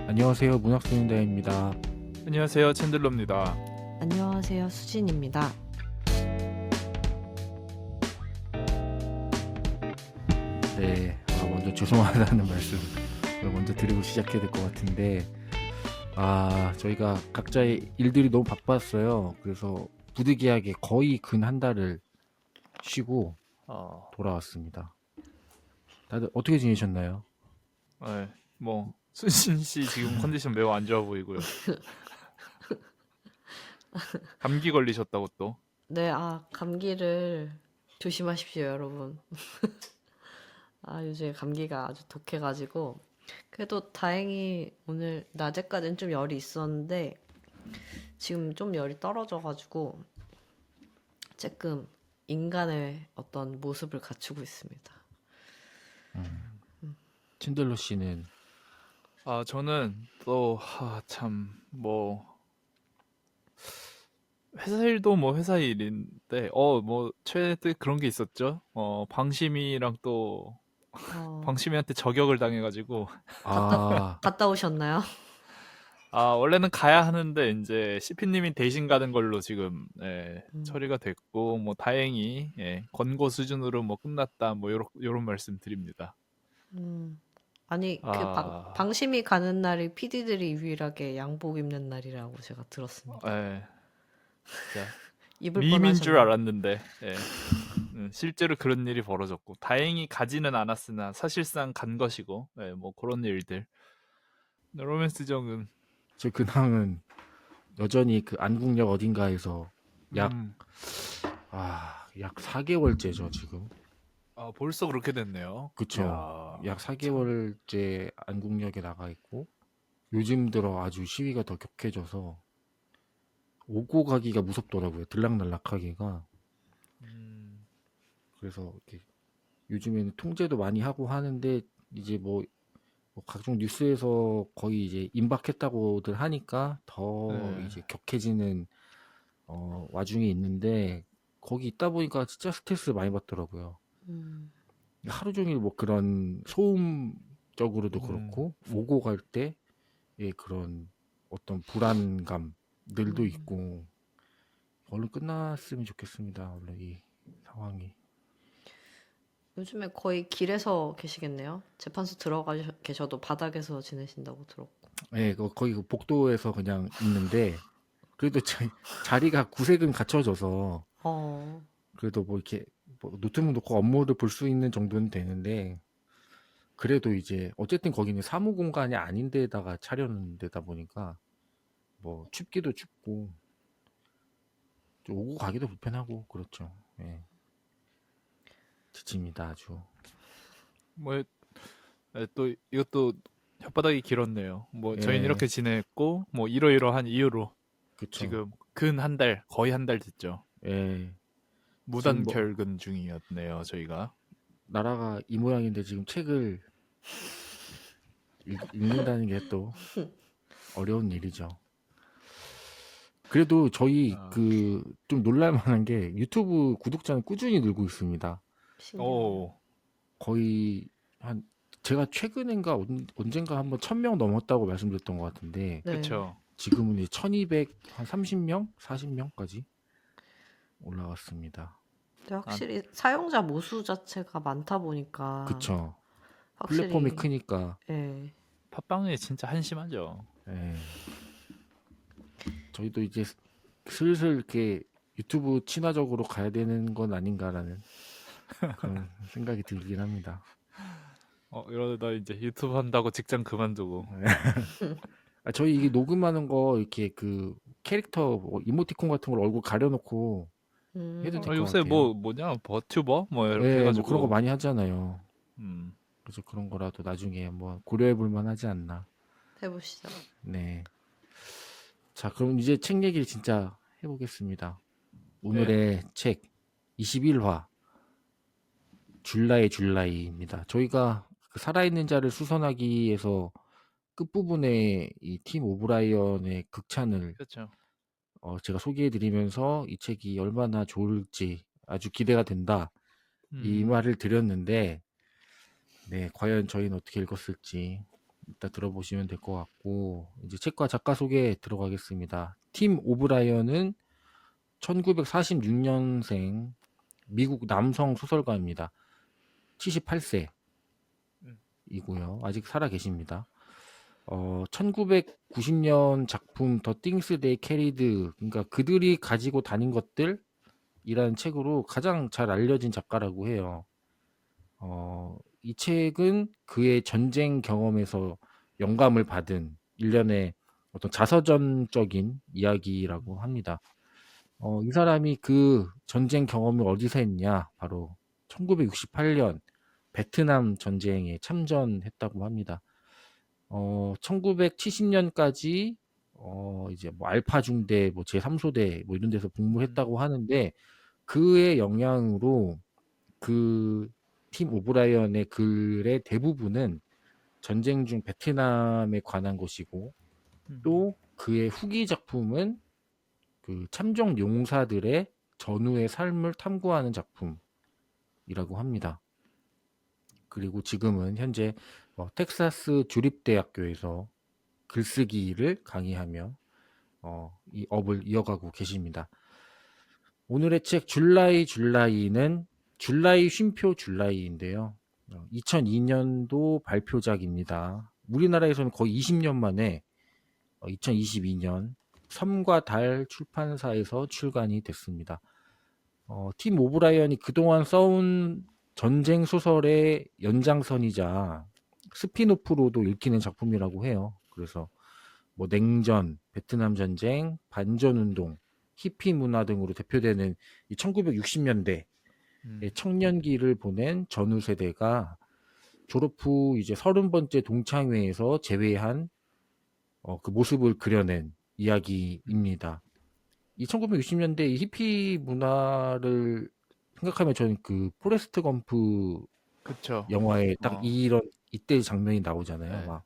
안녕하세요. 문학소년단입니다. 안녕하세요, 챈들러입니다. 안녕하세요. 수진입니다. 네, 먼저 죄송하다는 말씀을 먼저 드리고 시작해야 될 것 같은데, 저희가 각자의 일들이 너무 바빴어요. 그래서 부득이하게 거의 근 한 달을 쉬고 어, 돌아왔습니다. 다들 어떻게 지내셨나요? 네, 뭐 수진 씨 지금 컨디션 매우 안 좋아 보이고요. 감기 걸리셨다고 또. 네, 감기를 조심하십시오, 여러분. 요즘에 감기가 아주 독해가지고. 그래도 다행히 오늘 낮에까지는 좀 열이 있었는데, 지금 좀 열이 떨어져가지고, 조금 인간의 어떤 모습을 갖추고 있습니다. 챈들러 씨는 저는 또 뭐 회사 일도 뭐 회사 일인데 뭐 최근에 그런 게 있었죠. 방심이랑 또 어, 방심이한테 저격을 당해가지고 갔다 오셨나요? 원래는 가야 하는데 이제 CP님이 대신 가는 걸로 지금 음, 처리가 됐고 뭐 다행히 권고 수준으로 뭐 끝났다 뭐 요런 말씀 드립니다. 음. 아니, 아, 방심이 가는 날이 PD들이 유일하게 양복 입는 날이라고 제가 들었습니다. 진짜 입을 밈인 줄 뻔하셨네요. 알았는데 실제로 그런 일이 벌어졌고 다행히 가지는 않았으나 사실상 간 것이고 뭐 그런 일들. 로맨스 정은 저 근황은 여전히 그 안국역 어딘가에서 약, 음, 약 4개월째죠, 지금. 벌써 그렇게 됐네요. 그쵸. 이야, 약 참. 4개월째 안국역에 나가 있고, 요즘 들어 아주 시위가 더 격해져서, 오고 가기가 무섭더라고요. 들락날락하기가. 음, 그래서 이렇게 요즘에는 통제도 많이 하고 하는데, 이제 뭐 각종 뉴스에서 거의 이제 임박했다고들 하니까 더 네. 이제 격해지는 와중에 있는데, 거기 있다 보니까 진짜 스트레스 많이 받더라고요. 음. 하루 종일 뭐 그런 소음적으로도 음. 그렇고 오고 갈 때의 그런 어떤 불안감들도 음. 있고 얼른 끝났으면 좋겠습니다. 원래 이 상황이. 요즘에 거의 길에서 계시겠네요. 재판소 들어가 계셔도 바닥에서 지내신다고 들었고. 예, 거의 그 복도에서 그냥 있는데 그래도 자리가 구색은 갖춰져서 어, 그래도 뭐 이렇게 뭐 노트북 놓고 업무를 볼 수 있는 정도는 되는데 그래도 이제 어쨌든 거기는 사무 공간이 아닌 데다가 차려놓은 데다 보니까 뭐 춥기도 춥고 좀 오고 가기도 불편하고 그렇죠. 예, 지칩니다 아주. 뭐, 또 이것도 혓바닥이 길었네요. 뭐 저희는 예, 이렇게 지냈고 뭐 이러이러한 이유로 그쵸. 지금 근 한 달, 거의 한 달 됐죠. 예, 지금 무단 뭐 결근 중이었네요, 저희가. 나라가 이 모양인데 지금 책을 읽는다는 게 또 어려운 일이죠. 그래도 저희 아, 그 좀 놀랄만한 게 유튜브 구독자는 꾸준히 늘고 있습니다. 신기하네요. 오, 거의 한 제가 최근인가 언젠가 한번 1000명 넘었다고 말씀드렸던 것 같은데 네. 그쵸. 지금은 1200, 한 30명, 40명까지 올라왔습니다. 근데 아, 확실히 사용자 모수 자체가 많다 보니까 그쵸. 플랫폼이 확실히, 크니까. 예. 팟빵이 진짜 한심하죠. 예, 저희도 이제 슬슬 이렇게 유튜브 친화적으로 가야 되는 건 아닌가라는 그런 생각이 들긴 합니다. 이러다 이제 유튜브 한다고 직장 그만두고. 저희 이게 녹음하는 거 이렇게 그 캐릭터 뭐 이모티콘 같은 걸 얼굴 가려놓고 해도 될 것 요새 같아요. 뭐냐, 버튜버? 뭐 이렇게 예, 뭐 그런 거 해가지고. 많이 하잖아요. 음, 그래서 그런 거라도 나중에 한번 고려해 볼 만하지 않나. 해보시죠. 네. 자, 그럼 이제 책 얘기를 진짜 해보겠습니다. 네, 오늘의 책 21화 줄라이입니다. 저희가 그 살아있는 자를 수선하기에서 끝부분에 이 팀 오브라이언의 극찬을 그렇죠. 제가 소개해드리면서 이 책이 얼마나 좋을지 아주 기대가 된다. 이 음, 말을 드렸는데, 네, 과연 저희는 어떻게 읽었을지. 이따 들어보시면 될 것 같고 이제 책과 작가 소개 들어가겠습니다. 팀 오브라이언은 1946년생 미국 남성 소설가입니다. 78세이고요. 아직 살아 계십니다. 1990년 작품 더 띵스 데이 캐리드, 그러니까 그들이 가지고 다닌 것들이라는 책으로 가장 잘 알려진 작가라고 해요. 이 책은 그의 전쟁 경험에서 영감을 받은 일련의 어떤 자서전적인 이야기라고 합니다. 이 사람이 그 전쟁 경험을 어디서 했냐? 바로 1968년 베트남 전쟁에 참전했다고 합니다. 1970년까지 이제 뭐 알파 중대, 뭐 제3소대 뭐 이런 데서 복무했다고 하는데 그의 영향으로 그 팀 오브라이언의 글의 대부분은 전쟁 중 베트남에 관한 것이고 또 그의 후기 작품은 그 참전 용사들의 전후의 삶을 탐구하는 작품이라고 합니다. 그리고 지금은 현재 텍사스 주립대학교에서 글쓰기를 강의하며 이 업을 이어가고 계십니다. 오늘의 책 줄라이는 줄라이 쉼표 줄라이인데요. 2002년도 발표작입니다. 우리나라에서는 거의 20년 만에 2022년 섬과 달 출판사에서 출간이 됐습니다. 팀 오브라이언이 그동안 써온 전쟁 소설의 연장선이자 스피노프로도 읽히는 작품이라고 해요. 그래서 뭐 냉전, 베트남 전쟁, 반전운동, 히피 문화 등으로 대표되는 이 1960년대 청년기를 보낸 전후 세대가 졸업 후 이제 30번째 동창회에서 재회한 그 모습을 그려낸 이야기입니다. 이 1960년대 이 히피 문화를 생각하면 저는 그 포레스트 검프 그쵸. 영화에 딱 이런 이때 장면이 나오잖아요. 네. 막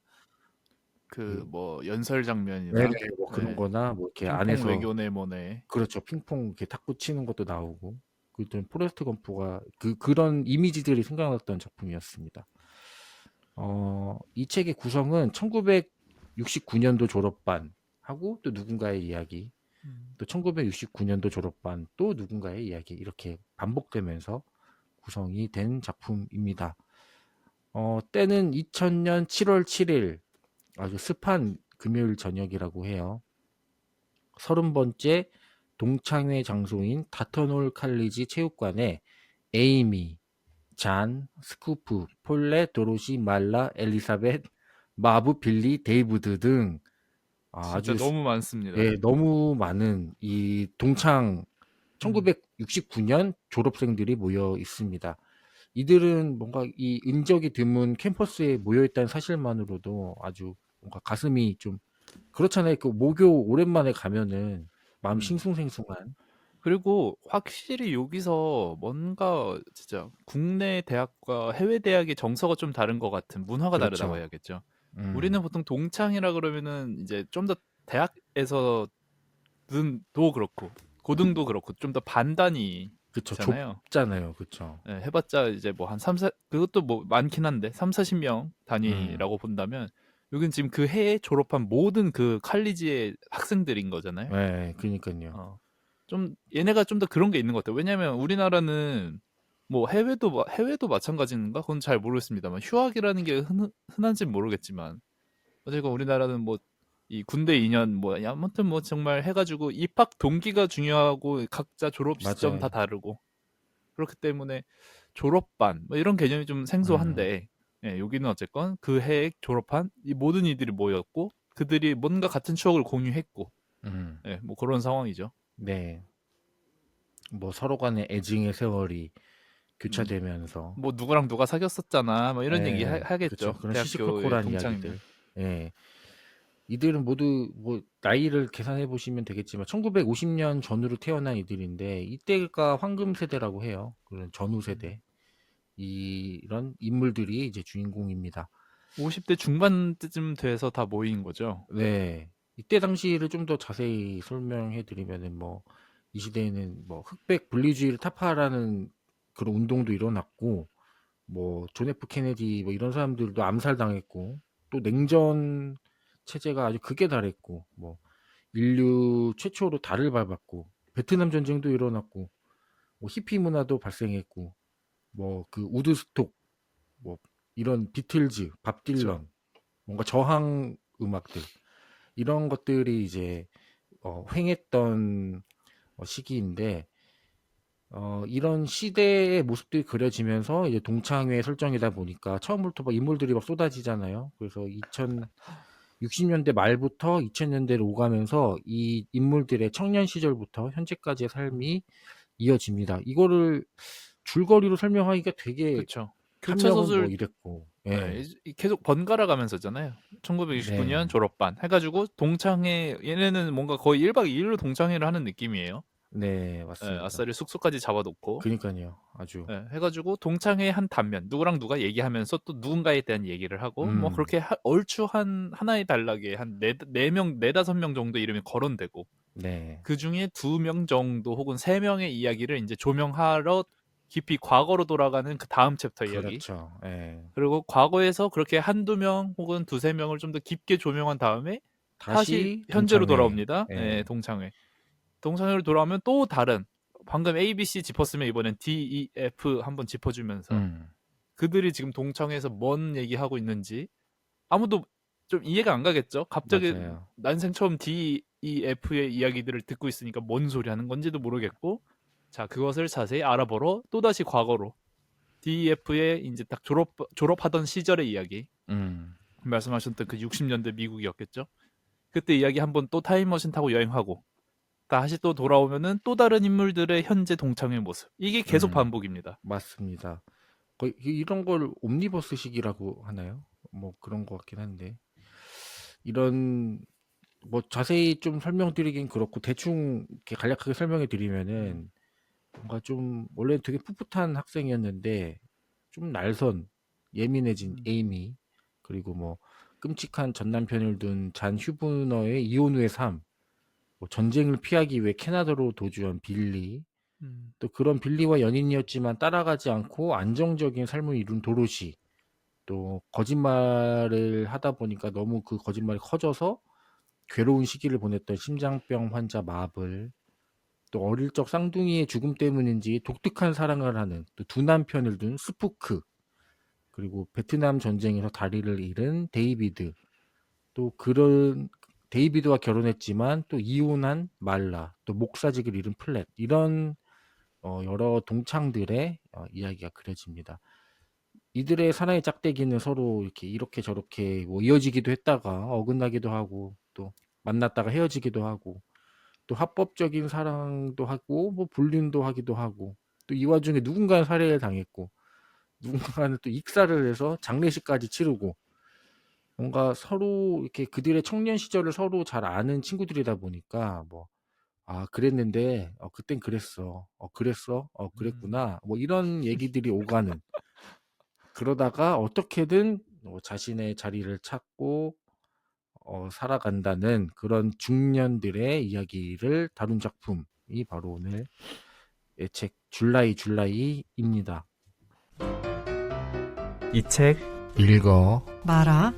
그 뭐 연설 장면이나 네네 뭐 그런 거나 뭐 이렇게 핑퐁 안에서 외교네모네. 그렇죠. 핑퐁 이렇게 탁구 치는 것도 나오고 그랬던 포레스트 검프가 그런 이미지들이 생각났던 작품이었습니다. 이 책의 구성은 1969년도 졸업반 하고 또 누군가의 이야기, 또 1969년도 졸업반 또 누군가의 이야기 이렇게 반복되면서 구성이 된 작품입니다. 때는 2000년 7월 7일 아주 습한 금요일 저녁이라고 해요. 30번째 동창회 장소인 다터놀 칼리지 체육관에 에이미, 잔, 스쿠프, 폴레, 도로시, 말라, 엘리사벳, 마브, 빌리, 데이브드 등 진짜 아주 너무 많습니다. 예, 너무 많은 이 동창 1969년 졸업생들이 모여 있습니다. 이들은 뭔가 이 인적이 드문 캠퍼스에 모여 있다는 사실만으로도 아주 뭔가 가슴이 좀 그렇잖아요. 그 모교 오랜만에 가면은 마음 싱숭생숭한. 그리고 확실히 여기서 뭔가 진짜 국내 대학과 해외 대학의 정서가 좀 다른 것 같은 문화가 다르다고 그렇죠. 해야겠죠. 우리는 보통 동창이라 그러면은 이제 좀 더 대학에서도 그렇고 고등도 그렇고 좀 더 반단위 그쵸. 잖아요. 좁잖아요. 그쵸. 네, 해봤자 이제 뭐 한 3, 4 그것도 뭐 많긴 한데 3, 40명 단위라고 본다면 여긴 지금 그 해에 졸업한 모든 그 칼리지의 학생들인 거잖아요. 네, 그니까요. 좀 얘네가 좀 더 그런 게 있는 것 같아요. 왜냐면 우리나라는 뭐 해외도 마찬가지인가? 그건 잘 모르겠습니다만 휴학이라는 게 흔한지 모르겠지만 어쨌건 우리나라는 뭐 이 군대 2년 뭐 아무튼 뭐 정말 해가지고 입학 동기가 중요하고 각자 졸업 시점 다 맞아요. 다르고 그렇기 때문에 졸업반 뭐 이런 개념이 좀 생소한데 예, 여기는 어쨌건 그 해에 졸업한 이 모든 이들이 모였고 그들이 뭔가 같은 추억을 공유했고 예, 뭐 그런 상황이죠. 네. 뭐 서로 간의 애증의 세월이 교차되면서 뭐 누구랑 누가 사귀었었잖아 뭐 이런 얘기 그렇죠. 하겠죠. 그런 대학교의 시시콜콜한 동창이면. 이야기들. 예. 이들은 모두 뭐 나이를 계산해 보시면 되겠지만 1950년 전후로 태어난 이들인데 이때가 황금 세대라고 해요. 그런 전후 세대. 이런 인물들이 이제 주인공입니다. 50대 중반쯤 돼서 다 모인 거죠. 네. 이때 당시를 좀 더 자세히 설명해 드리면은 뭐 이 시대에는 뭐 흑백 분리주의를 타파하라는 그런 운동도 일어났고 뭐 존 F 케네디 뭐 이런 사람들도 암살당했고 또 냉전 체제가 아주 극에 달했고 뭐 인류 최초로 달을 밟았고 베트남 전쟁도 일어났고 뭐 히피 문화도 발생했고 뭐 그 우드스톡 뭐 이런 비틀즈, 밥 그쵸. 딜런 뭔가 저항 음악들 이런 것들이 이제 횡했던 시기인데 이런 시대의 모습들이 그려지면서 이제 동창회 설정이다 보니까 처음부터 막 인물들이 막 쏟아지잖아요. 그래서 2060년대 말부터 2000년대로 오가면서 이 인물들의 청년 시절부터 현재까지의 삶이 이어집니다. 이거를 줄거리로 설명하기가 되게 그쵸. 한 교차 명은 뭐 소설 이랬고, 네, 예, 계속 번갈아 가면서잖아요. 1969년 네, 졸업반 해가지고 동창회 얘네는 뭔가 거의 1박 2일로 동창회를 하는 느낌이에요. 네, 예, 맞습니다. 아싸리 숙소까지 잡아놓고 그니까요, 아주, 예, 해가지고 동창회 한 단면 누구랑 누가 얘기하면서 또 누군가에 대한 얘기를 하고 뭐 음, 그렇게 얼추 한 하나의 단락에 한 네 명, 네다섯 명 정도 이름이 거론되고 네, 그 중에 2명 정도 혹은 3명의 이야기를 이제 조명하러 깊이 과거로 돌아가는 그 다음 챕터 이야기. 그렇죠, 예. 그리고 과거에서 그렇게 한두 명 혹은 두세 명을 좀 더 깊게 조명한 다음에 다시 다시 현재로 동창회, 돌아옵니다. 예, 예, 동창회. 동창회로 돌아오면 또 다른 방금 ABC 짚었으면 이번엔 D, E, F 한번 짚어주면서 음, 그들이 지금 동창회에서 뭔 얘기하고 있는지 아무도 좀 이해가 안 가겠죠? 갑자기 맞아요, 난생 처음 D, E, F의 이야기들을 듣고 있으니까 뭔 소리 하는 건지도 모르겠고 자, 그것을 자세히 알아보러 또다시 과거로 DEF의 이제 딱 졸업하던 시절의 이야기 음, 말씀하셨던 그 60년대 미국이었겠죠. 그때 이야기 한번 또 타임머신 타고 여행하고 다시 또 돌아오면은 또 다른 인물들의 현재 동창의 모습 이게 계속 음, 반복입니다. 맞습니다. 거의 이런 걸 옴니버스식이라고 하나요? 뭐 그런 것 같긴 한데 이런 뭐 자세히 좀 설명드리긴 그렇고 대충 이렇게 간략하게 설명해 드리면은 뭔가 좀 원래 되게 풋풋한 학생이었는데 좀 날선 예민해진 음, 에이미 그리고 뭐 끔찍한 전 남편을 둔 잔 휴브너의 이혼 후의 삶, 뭐 전쟁을 피하기 위해 캐나다로 도주한 빌리, 음, 또 그런 빌리와 연인이었지만 따라가지 않고 안정적인 삶을 이룬 도로시, 또 거짓말을 하다 보니까 너무 그 거짓말이 커져서 괴로운 시기를 보냈던 심장병 환자 마블, 또 어릴 적 쌍둥이의 죽음 때문인지 독특한 사랑을 하는 또 두 남편을 둔 스푸크, 그리고 베트남 전쟁에서 다리를 잃은 데이비드, 또 그런 데이비드와 결혼했지만 또 이혼한 말라, 또 목사직을 잃은 플랫, 이런 여러 동창들의 이야기가 그려집니다. 이들의 사랑의 짝대기는 서로 이렇게 저렇게 뭐 이어지기도 했다가 어긋나기도 하고 또 만났다가 헤어지기도 하고 또 합법적인 사랑도 하고 뭐 불륜도 하기도 하고 또 이 와중에 누군가는 살해를 당했고 누군가는 또 익사를 해서 장례식까지 치르고 뭔가 서로 이렇게 그들의 청년 시절을 서로 잘 아는 친구들이다 보니까 뭐 그랬는데 그땐 그랬어 그랬어 음, 그랬구나 뭐 이런 얘기들이 오가는 그러다가 어떻게든 자신의 자리를 찾고 살아간다는 그런 중년들의 이야기를 다룬 작품이 바로 오늘 의 책 줄라이입니다. 이 책 읽어. 마라.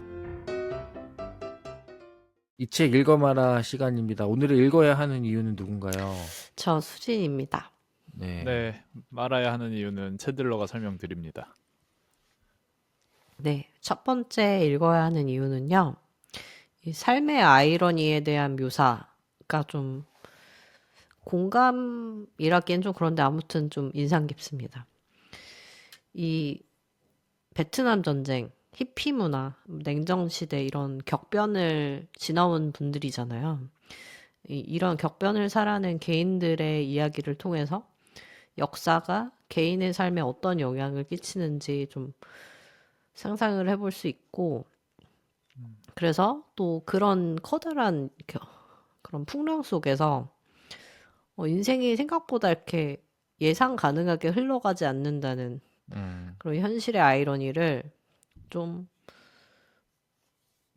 이 책 읽어마라 시간입니다. 오늘을 읽어야 하는 이유는 누군가요? 저 수진입니다. 네. 네, 말아야 하는 이유는 채들러가 설명드립니다. 네, 첫 번째 읽어야 하는 이유는요. 이 삶의 아이러니에 대한 묘사가 좀 공감이라기엔 좀 그런데 아무튼 좀 인상 깊습니다. 이 베트남 전쟁, 히피 문화, 냉정 시대 이런 격변을 지나온 분들이잖아요. 이런 격변을 살아낸 개인들의 이야기를 통해서 역사가 개인의 삶에 어떤 영향을 끼치는지 좀 상상을 해볼 수 있고, 그래서 또 그런 커다란 그런 풍랑 속에서 인생이 생각보다 이렇게 예상 가능하게 흘러가지 않는다는 음, 그런 현실의 아이러니를 좀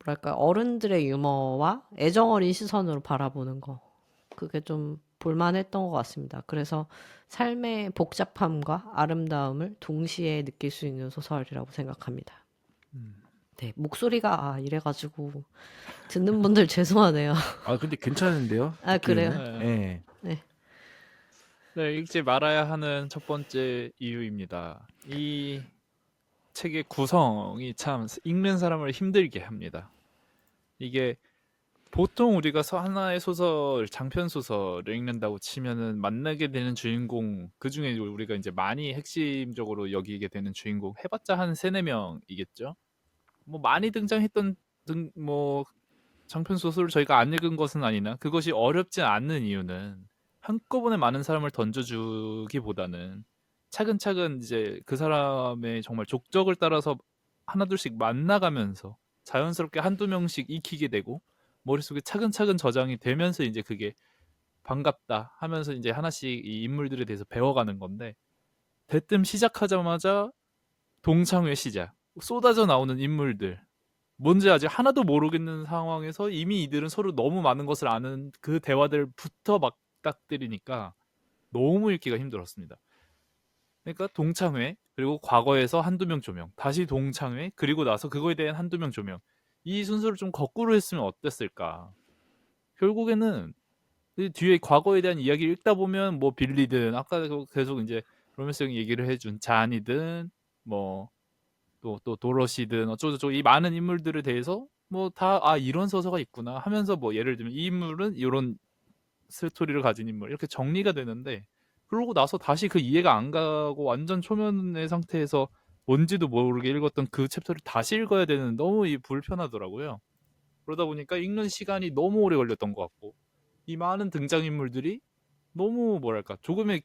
뭐랄까 어른들의 유머와 애정어린 시선으로 바라보는 거 그게 좀 볼만했던 것 같습니다. 그래서 삶의 복잡함과 아름다움을 동시에 느낄 수 있는 소설이라고 생각합니다. 음, 네, 목소리가 이래가지고 듣는 분들 죄송하네요. 아 근데 괜찮은데요? 아, 그래요? 듣기에는? 네. 예. 네. 네, 읽지 말아야 하는 첫 번째 이유입니다. 이 책의 구성이 참 읽는 사람을 힘들게 합니다. 이게 보통 우리가 하나의 소설, 장편 소설을 읽는다고 치면은 만나게 되는 주인공, 그 중에 우리가 이제 많이 핵심적으로 여기게 되는 주인공, 해봤자 한 세네 명이겠죠. 뭐 많이 등장했던 뭐 장편 소설을 저희가 안 읽은 것은 아니나 그것이 어렵지 않는 이유는 한꺼번에 많은 사람을 던져주기보다는 차근차근 이제 그 사람의 정말 족적을 따라서 하나둘씩 만나가면서 자연스럽게 한두 명씩 익히게 되고 머릿속에 차근차근 저장이 되면서 이제 그게 반갑다 하면서 이제 하나씩 이 인물들에 대해서 배워가는 건데, 대뜸 시작하자마자 동창회 시작, 쏟아져 나오는 인물들, 뭔지 아직 하나도 모르겠는 상황에서 이미 이들은 서로 너무 많은 것을 아는 그 대화들부터 막닥뜨리니까 너무 읽기가 힘들었습니다. 그러니까 동창회, 그리고 과거에서 한두 명 조명, 다시 동창회, 그리고 나서 그거에 대한 한두 명 조명, 이 순서를 좀 거꾸로 했으면 어땠을까. 결국에는 그 뒤에 과거에 대한 이야기를 읽다 보면 뭐 빌리든, 아까 계속 이제 로맨스 형이 얘기를 해준 잔이든 뭐 또 도로시든 어쩌고저쩌고 이 많은 인물들에 대해서 뭐 다 이런 서사가 있구나 하면서, 뭐 예를 들면 이 인물은 이런 스토리를 가진 인물, 이렇게 정리가 되는데, 그러고 나서 다시 그 이해가 안 가고 완전 초면의 상태에서 뭔지도 모르게 읽었던 그 챕터를 다시 읽어야 되는, 너무 불편하더라고요. 그러다 보니까 읽는 시간이 너무 오래 걸렸던 것 같고, 이 많은 등장인물들이 너무 뭐랄까 조금의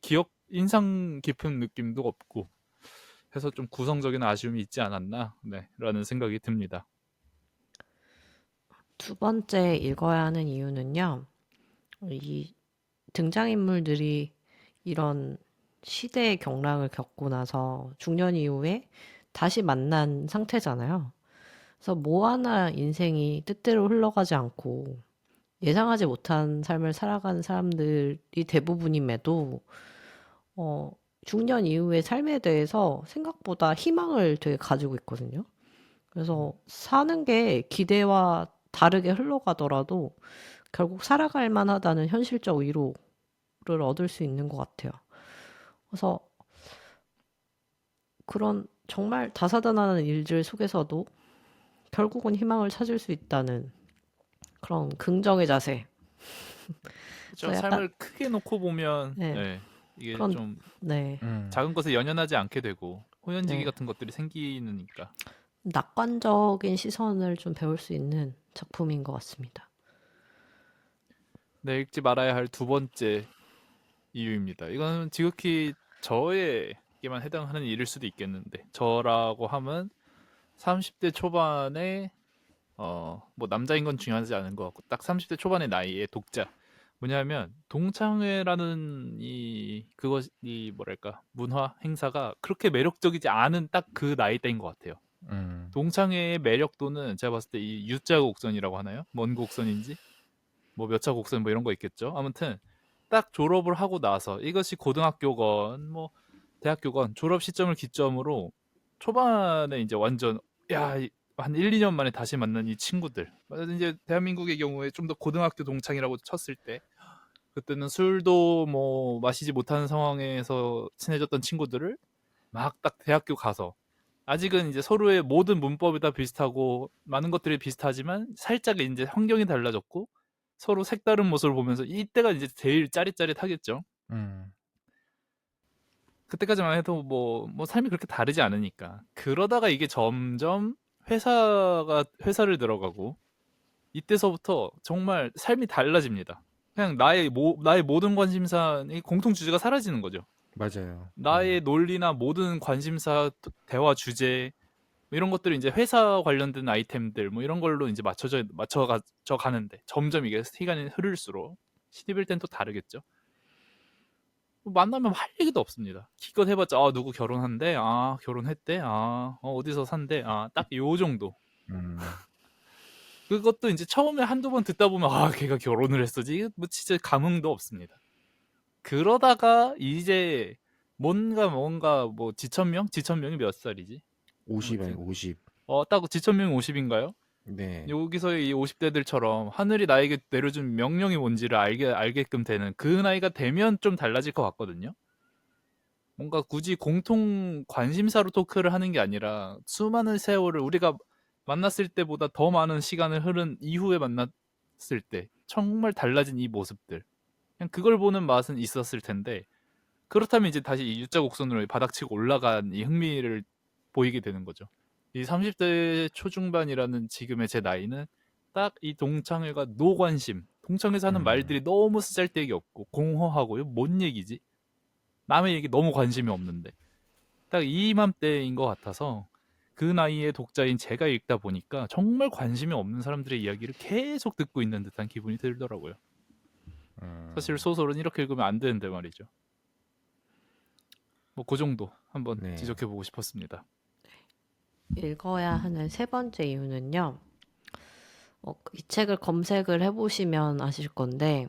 인상 깊은 느낌도 없고 해서 좀 구성적인 아쉬움이 있지 않았나, 네, 라는 생각이 듭니다. 두 번째 읽어야 하는 이유는요. 이 등장인물들이 이런 시대의 경랑을 겪고 나서 중년 이후에 다시 만난 상태잖아요. 그래서 뭐 하나 인생이 뜻대로 흘러가지 않고 예상하지 못한 삶을 살아가는 사람들이 대부분임에도 중년 이후의 삶에 대해서 생각보다 희망을 되게 가지고 있거든요. 그래서 사는 게 기대와 다르게 흘러가더라도 결국 살아갈 만하다는 현실적 위로를 얻을 수 있는 것 같아요. 그래서 그런 정말 다사다난한 일들 속에서도 결국은 희망을 찾을 수 있다는 그런 긍정의 자세. 그렇죠. 그래서 약간 삶을 크게 놓고 보면 네, 네, 이게 그런 좀 네, 작은 것에 연연하지 않게 되고 호연지기 네, 같은 것들이 생기니까. 낙관적인 시선을 좀 배울 수 있는 작품인 것 같습니다. 네, 읽지 말아야 할 두 번째 이유입니다. 이건 지극히 저에게만 해당하는 일일 수도 있겠는데, 저라고 하면 30대 초반에 뭐 남자인 건 중요하지 않은 것 같고 딱 30대 초반의 나이의 독자, 뭐냐면 동창회라는 이 뭐랄까 문화 행사가 그렇게 매력적이지 않은 딱 그 나이대인 것 같아요. 동창회의 매력도는 제가 봤을 때 이 U자 곡선이라고 하나요? 뭔 곡선인지 뭐 몇 차 곡선 뭐 이런 거 있겠죠. 아무튼 딱 졸업을 하고 나서, 이것이 고등학교건 뭐 대학교건 졸업 시점을 기점으로 초반에 이제 완전 한 1, 2년 만에 다시 만난 이 친구들, 이제 대한민국의 경우에 좀 더 고등학교 동창이라고 쳤을 때, 그때는 술도 뭐 마시지 못하는 상황에서 친해졌던 친구들을 막 딱 대학교 가서, 아직은 이제 서로의 모든 문법이 다 비슷하고 많은 것들이 비슷하지만 살짝 이제 환경이 달라졌고 서로 색다른 모습을 보면서, 이때가 이제 제일 짜릿짜릿하겠죠. 그때까지만 해도 뭐 삶이 그렇게 다르지 않으니까. 그러다가 이게 점점 회사를 들어가고 이때서부터 정말 삶이 달라집니다. 그냥 나의 모든 관심사, 이 공통 주제가 사라지는 거죠. 맞아요. 나의 논리나 모든 관심사, 대화 주제, 뭐 이런 것들이 이제 회사 관련된 아이템들 뭐 이런 걸로 이제 맞춰져 가는데, 점점 이게 시간이 흐를수록 시집일 땐 또 다르겠죠. 만나면 할 얘기도 없습니다. 기껏 해봤자 누구 결혼한대, 결혼했대, 어디서 산대, 딱 요 정도. 음. 그것도 이제 처음에 한두 번 듣다 보면 걔가 결혼을 했어지, 뭐 진짜 감흥도 없습니다. 그러다가 이제 뭔가 뭐 지천명이 몇 살이지? 50 아니 아무튼 50. 딱 지천명 50인가요? 네. 여기서의 이 50대들처럼 하늘이 나에게 내려준 명령이 뭔지를 알게끔 되는 그 나이가 되면 좀 달라질 것 같거든요. 뭔가 굳이 공통 관심사로 토크를 하는 게 아니라 수많은 세월을 우리가 만났을 때보다 더 많은 시간을 흐른 이후에 만났을 때 정말 달라진 이 모습들. 그냥 그걸 보는 맛은 있었을 텐데 그렇다면 이제 다시 이 U자 곡선으로 바닥치고 올라간 이 흥미를 보이게 되는 거죠. 이 30대 초중반이라는 지금의 제 나이는 딱 이 동창회가 노관심. 동창회에서 하는 음. 말들이 너무 쓰잘데기 없고 공허하고요. 뭔 얘기지? 남의 얘기 너무 관심이 없는데. 딱 이맘때인 것 같아서 그 나이의 독자인 제가 읽다 보니까 정말 관심이 없는 사람들의 이야기를 계속 듣고 있는 듯한 기분이 들더라고요. 사실 소설은 이렇게 읽으면 안 되는데 말이죠. 뭐 그 정도 한번 네. 지적해보고 싶었습니다. 읽어야 하는 세 번째 이유는요. 이 책을 검색을 해보시면 아실 건데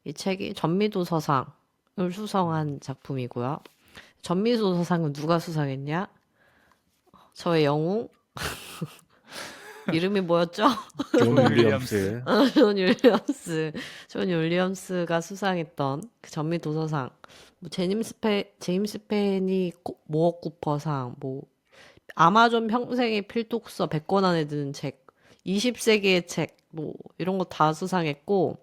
이 책이 전미도서상을 수상한 작품이고요. 전미도서상은 누가 수상했냐? 저의 영웅 이름이 뭐였죠? 존 존 윌리엄스. 존 윌리엄스. 존 윌리엄스가 수상했던 그 전미도서상. 뭐 제임스 펜이 모어 쿠퍼상, 뭐 아마존 평생의 필독서 100권 안에 드는 책, 20세기의 책, 뭐 이런 거 다 수상했고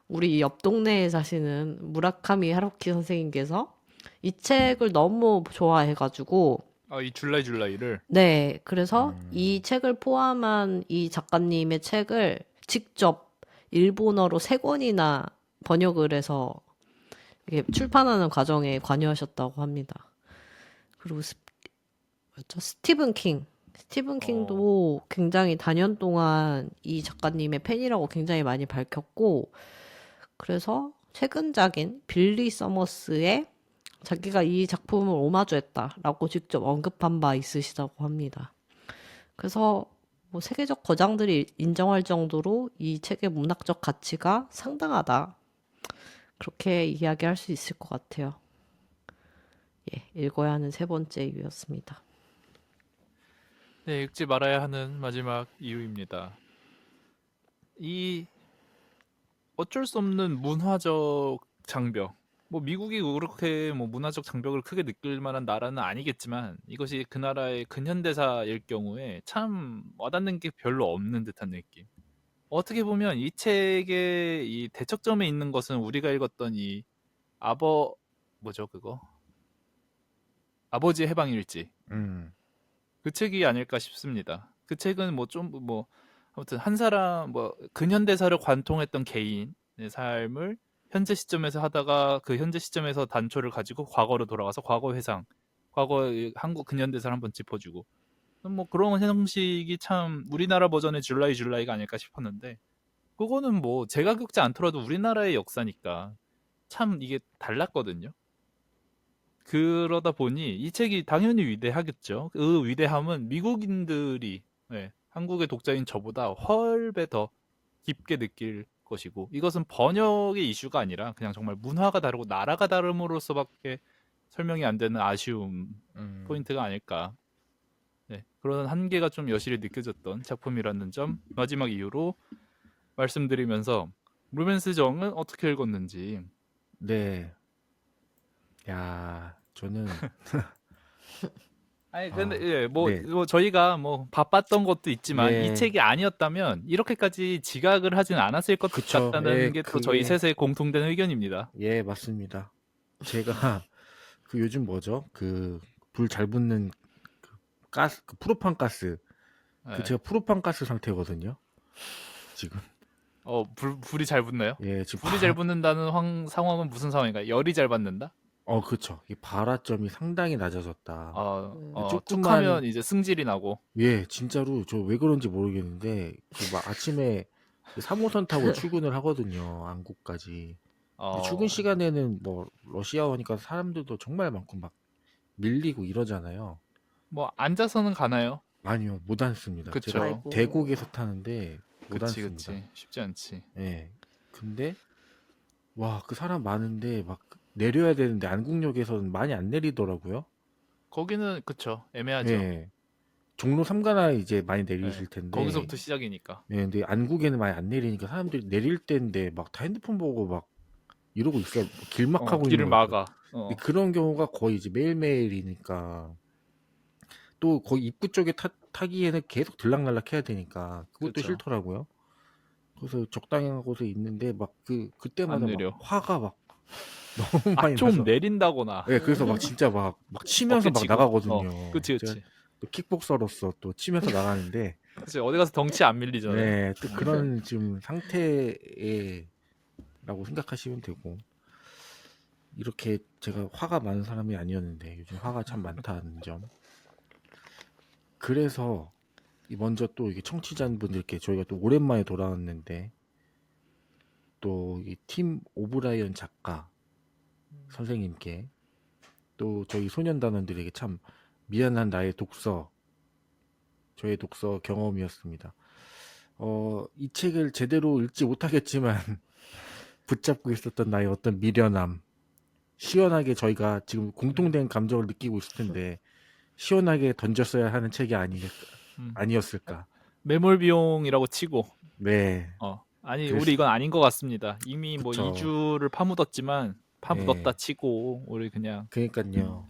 우리 옆 동네에 사시는 무라카미 하루키 선생님께서 이 책을 너무 좋아해가지고 이 줄라이를 네, 그래서 이 책을 포함한 이 작가님의 책을 직접 일본어로 3권이나 번역을 해서 이렇게 출판하는 과정에 관여하셨다고 합니다. 그리고 스티븐 킹. 스티븐 킹도 굉장히 다년 동안 이 작가님의 팬이라고 굉장히 많이 밝혔고, 그래서 최근작인 빌리 서머스의 자기가 이 작품을 오마주했다라고 직접 언급한 바 있으시다고 합니다. 그래서 뭐 세계적 거장들이 인정할 정도로 이 책의 문학적 가치가 상당하다. 그렇게 이야기할 수 있을 것 같아요. 예, 읽어야 하는 세 번째 이유였습니다. 네, 읽지 말아야 하는 마지막 이유입니다. 이 어쩔 수 없는 문화적 장벽. 뭐 미국이 그렇게 뭐 문화적 장벽을 크게 느낄 만한 나라는 아니겠지만 이것이 그 나라의 근현대사일 경우에 참 와닿는 게 별로 없는 듯한 느낌. 어떻게 보면 이 책의 이 대척점에 있는 것은 우리가 읽었던 이 뭐죠 그거? 아버지의 해방일지. 음. 그 책이 아닐까 싶습니다. 그 책은 아무튼 한 사람 근현대사를 관통했던 개인의 삶을 현재 시점에서 하다가 그 현재 시점에서 단초를 가지고 과거로 돌아가서 과거 회상, 과거의 한국 근현대사를 한번 짚어주고 뭐 그런 형식이 참 우리나라 버전의 줄라이가 아닐까 싶었는데 그거는 뭐 제가 겪지 않더라도 우리나라의 역사니까 참 이게 달랐거든요. 그러다 보니 이 책이 당연히 위대하겠죠. 그 위대함은 미국인들이 한국의 독자인 저보다 훨배 더 깊게 느낄 것이고 이것은 번역의 이슈가 아니라 그냥 정말 문화가 다르고 나라가 다름으로써밖에 설명이 안 되는 아쉬움 포인트가 아닐까. 네, 그런 한계가 좀 여실히 느껴졌던 작품이라는 점 마지막 이유로 말씀드리면서 로맨스 정은 어떻게 읽었는지. 네. 야, 저는 아니 근데 네. 뭐 저희가 뭐 바빴던 것도 있지만 이 예. 책이 아니었다면 이렇게까지 지각을 하진 않았을 것 그쵸. 같다는 예, 게 또 저희 그게 셋의 공통된 의견입니다. 예, 맞습니다. 제가 그 요즘 뭐죠? 그 불 잘 붙는 그 가스, 그 프로판 가스. 그 네. 제가 프로판 가스 상태거든요. 지금. 불이 잘 붙나요? 예, 지금 불이 잘 붙는다는 상황은 무슨 상황인가요? 열이 잘 받는다? 그쵸. 이 발화점이 상당히 낮아졌다. 툭하면 조금만 이제 승질이 나고. 예, 진짜로 저 왜 그런지 모르겠는데 그 막 아침에 3호선 타고 출근을 하거든요. 안국까지. 근데 출근 시간에는 뭐 러시아어니까 사람들도 정말 많고 막 밀리고 이러잖아요. 뭐 앉아서는 가나요? 아니요, 못 앉습니다. 그쵸. 제가 아이고. 대곡에서 타는데 못 그치 앉습니다. 쉽지 않지. 예. 근데 와, 그 사람 많은데 막 내려야 되는데 안국역에서는 많이 안 내리더라고요. 거기는 그쵸 애매하죠. 예. 종로 3가나 이제 많이 네. 내리실 텐데, 거기서부터 시작이니까. 네, 근데 안국에는 많이 안 내리니까 사람들이 내릴 때인데 막 다 핸드폰 보고 막 이러고 있어요. 뭐 길막하고 있는 길을 거예요. 막아. 근데 그런 경우가 거의 이제 매일매일이니까 또 거기 입구 쪽에 타기에는 계속 들락날락 해야 되니까 그것도 그쵸. 싫더라고요. 그래서 적당히 한 곳에 있는데 막 안 그때마다 막 내려. 화가 막 너무 많이 좀 나서, 내린다거나. 네, 그래서 막 진짜 막 치면서 어깨 막 치고. 나가거든요. 그치, 제가 그치. 또 킥복서로서 또 치면서 나가는데, 그치. 어디 가서 덩치 안 밀리잖아요. 네, 또 그런 지금 상태라고 생각하시면 되고, 이렇게 제가 화가 많은 사람이 아니었는데 요즘 화가 참 많다는 점. 그래서 먼저 또 이게 청취자분들께 저희가 또 오랜만에 돌아왔는데 또 이 팀 오브라이언 작가 선생님께 또 저희 소년단원들에게 참 미안한 나의 독서, 저의 독서 경험이었습니다. 이 책을 제대로 읽지 못하겠지만 붙잡고 있었던 나의 어떤 미련함, 시원하게 저희가 지금 공통된 감정을 느끼고 있을 텐데 시원하게 던졌어야 하는 책이 음. 아니었을까. 매몰 비용이라고 치고. 네, 아니, 그랬- 우리 이건 아닌 것 같습니다. 이미 뭐 그쵸. 2주를 파묻었다 네, 치고 우리 그냥 그러니까요.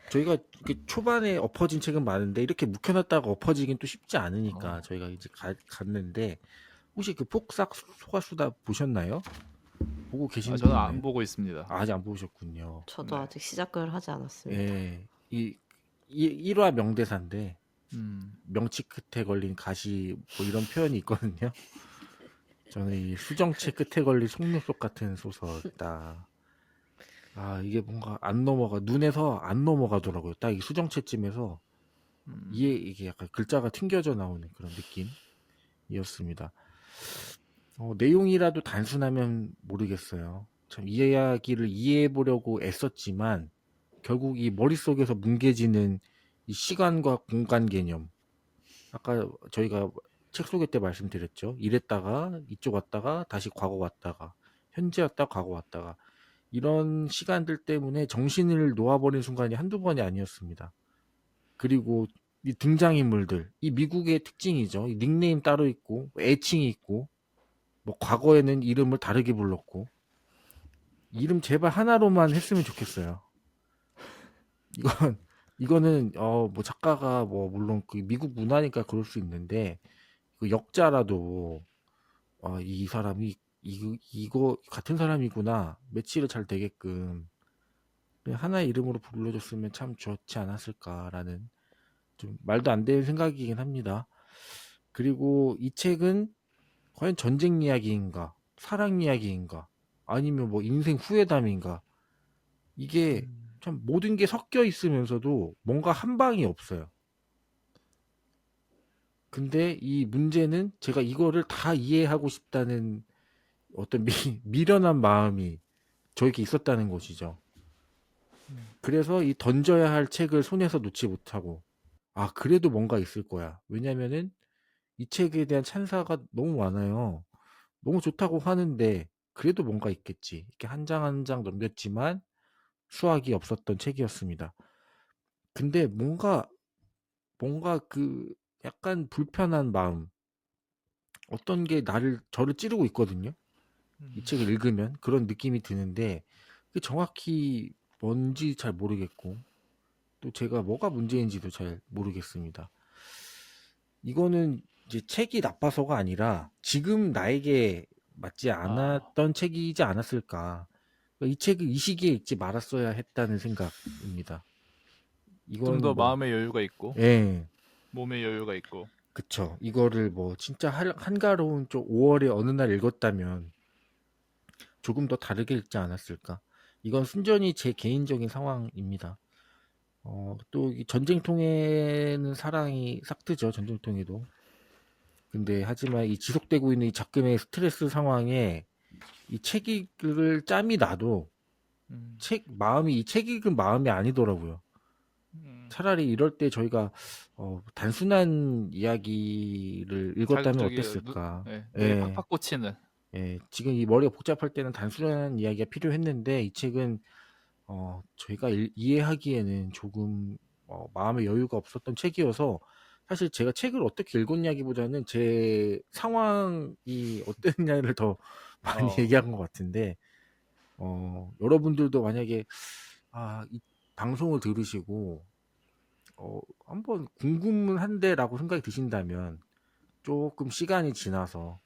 저희가 이렇게 초반에 엎어진 책은 많은데 이렇게 묵혀놨다가 엎어지긴 또 쉽지 않으니까 저희가 이제 갔는데, 혹시 그 폭삭 소가수다 보셨나요? 보고 계신 분 저는 있나요? 안 보고 있습니다. 아직 안 보셨군요. 저도 네. 아직 시작을 하지 않았습니다. 예, 이 1화 명대사인데 음. 명치 끝에 걸린 가시 뭐 이런 표현이 있거든요. 저는 이 수정체 끝에 걸린 속눈썹 같은 소설이다. 이게 뭔가 안 넘어가, 눈에서 안 넘어가더라고요. 딱 이 수정체쯤에서 이게 약간 글자가 튕겨져 나오는 그런 느낌이었습니다. 내용이라도 단순하면 모르겠어요. 참 이 이야기를 이해해 보려고 애썼지만 결국 이 머릿속에서 뭉개지는 이 시간과 공간 개념. 아까 저희가 책 소개 때 말씀드렸죠. 이랬다가 이쪽 왔다가 다시 과거 왔다가 현재 왔다가 과거 왔다가 이런 시간들 때문에 정신을 놓아버린 순간이 한두 번이 아니었습니다. 그리고 이 등장인물들, 이 미국의 특징이죠. 이 닉네임 따로 있고 애칭이 있고, 뭐 과거에는 이름을 다르게 불렀고, 이름 제발 하나로만 했으면 좋겠어요. 이거는 뭐 작가가 뭐 물론 그 미국 문화니까 그럴 수 있는데 그 역자라도 이 사람이 이거 같은 사람이구나, 매치를 잘 되게끔 그냥 하나의 이름으로 불러줬으면 참 좋지 않았을까라는 좀 말도 안 되는 생각이긴 합니다. 그리고 이 책은 과연 전쟁 이야기인가, 사랑 이야기인가, 아니면 뭐 인생 후회담인가, 이게 참 모든 게 섞여 있으면서도 뭔가 한 방이 없어요. 근데 이 문제는 제가 이거를 다 이해하고 싶다는 어떤 미련한 마음이 저에게 있었다는 것이죠. 그래서 이 던져야 할 책을 손에서 놓지 못하고, 그래도 뭔가 있을 거야. 왜냐면은 이 책에 대한 찬사가 너무 많아요. 너무 좋다고 하는데 그래도 뭔가 있겠지. 이렇게 한 장 한 장 넘겼지만 수확이 없었던 책이었습니다. 근데 뭔가 그 약간 불편한 마음, 어떤 게 저를 찌르고 있거든요. 이 책을 읽으면 그런 느낌이 드는데 그게 정확히 뭔지 잘 모르겠고 또 제가 뭐가 문제인지도 잘 모르겠습니다. 이거는 이제 책이 나빠서가 아니라 지금 나에게 맞지 않았던 책이지 않았을까. 이 책을 이 시기에 읽지 말았어야 했다는 생각입니다. 좀 이건 더 뭐, 마음의 여유가 있고 예, 몸의 여유가 있고. 그쵸. 이거를 뭐 진짜 한가로운 5월에 어느 날 읽었다면 조금 더 다르게 읽지 않았을까. 이건 순전히 제 개인적인 상황입니다. 또 이 전쟁통에는 사랑이 싹트죠. 전쟁통에도. 근데 하지만 이 지속되고 있는 이 작금의 스트레스 상황에 이 책 읽을 짬이 나도 이 책 읽은 마음이 아니더라고요. 차라리 이럴 때 저희가 단순한 이야기를 읽었다면 자극적이에요. 어땠을까. 뇌에 예, 팍팍 꽂히는. 예, 지금 이 머리가 복잡할 때는 단순한 이야기가 필요했는데 이 책은 저희가 이해하기에는 조금 마음의 여유가 없었던 책이어서 사실 제가 책을 어떻게 읽었냐기보다는 제 상황이 어땠냐를 더 많이 어, 얘기한 것 같은데, 여러분들도 만약에 이 방송을 들으시고 한번 궁금한데라고 생각이 드신다면 조금 시간이 지나서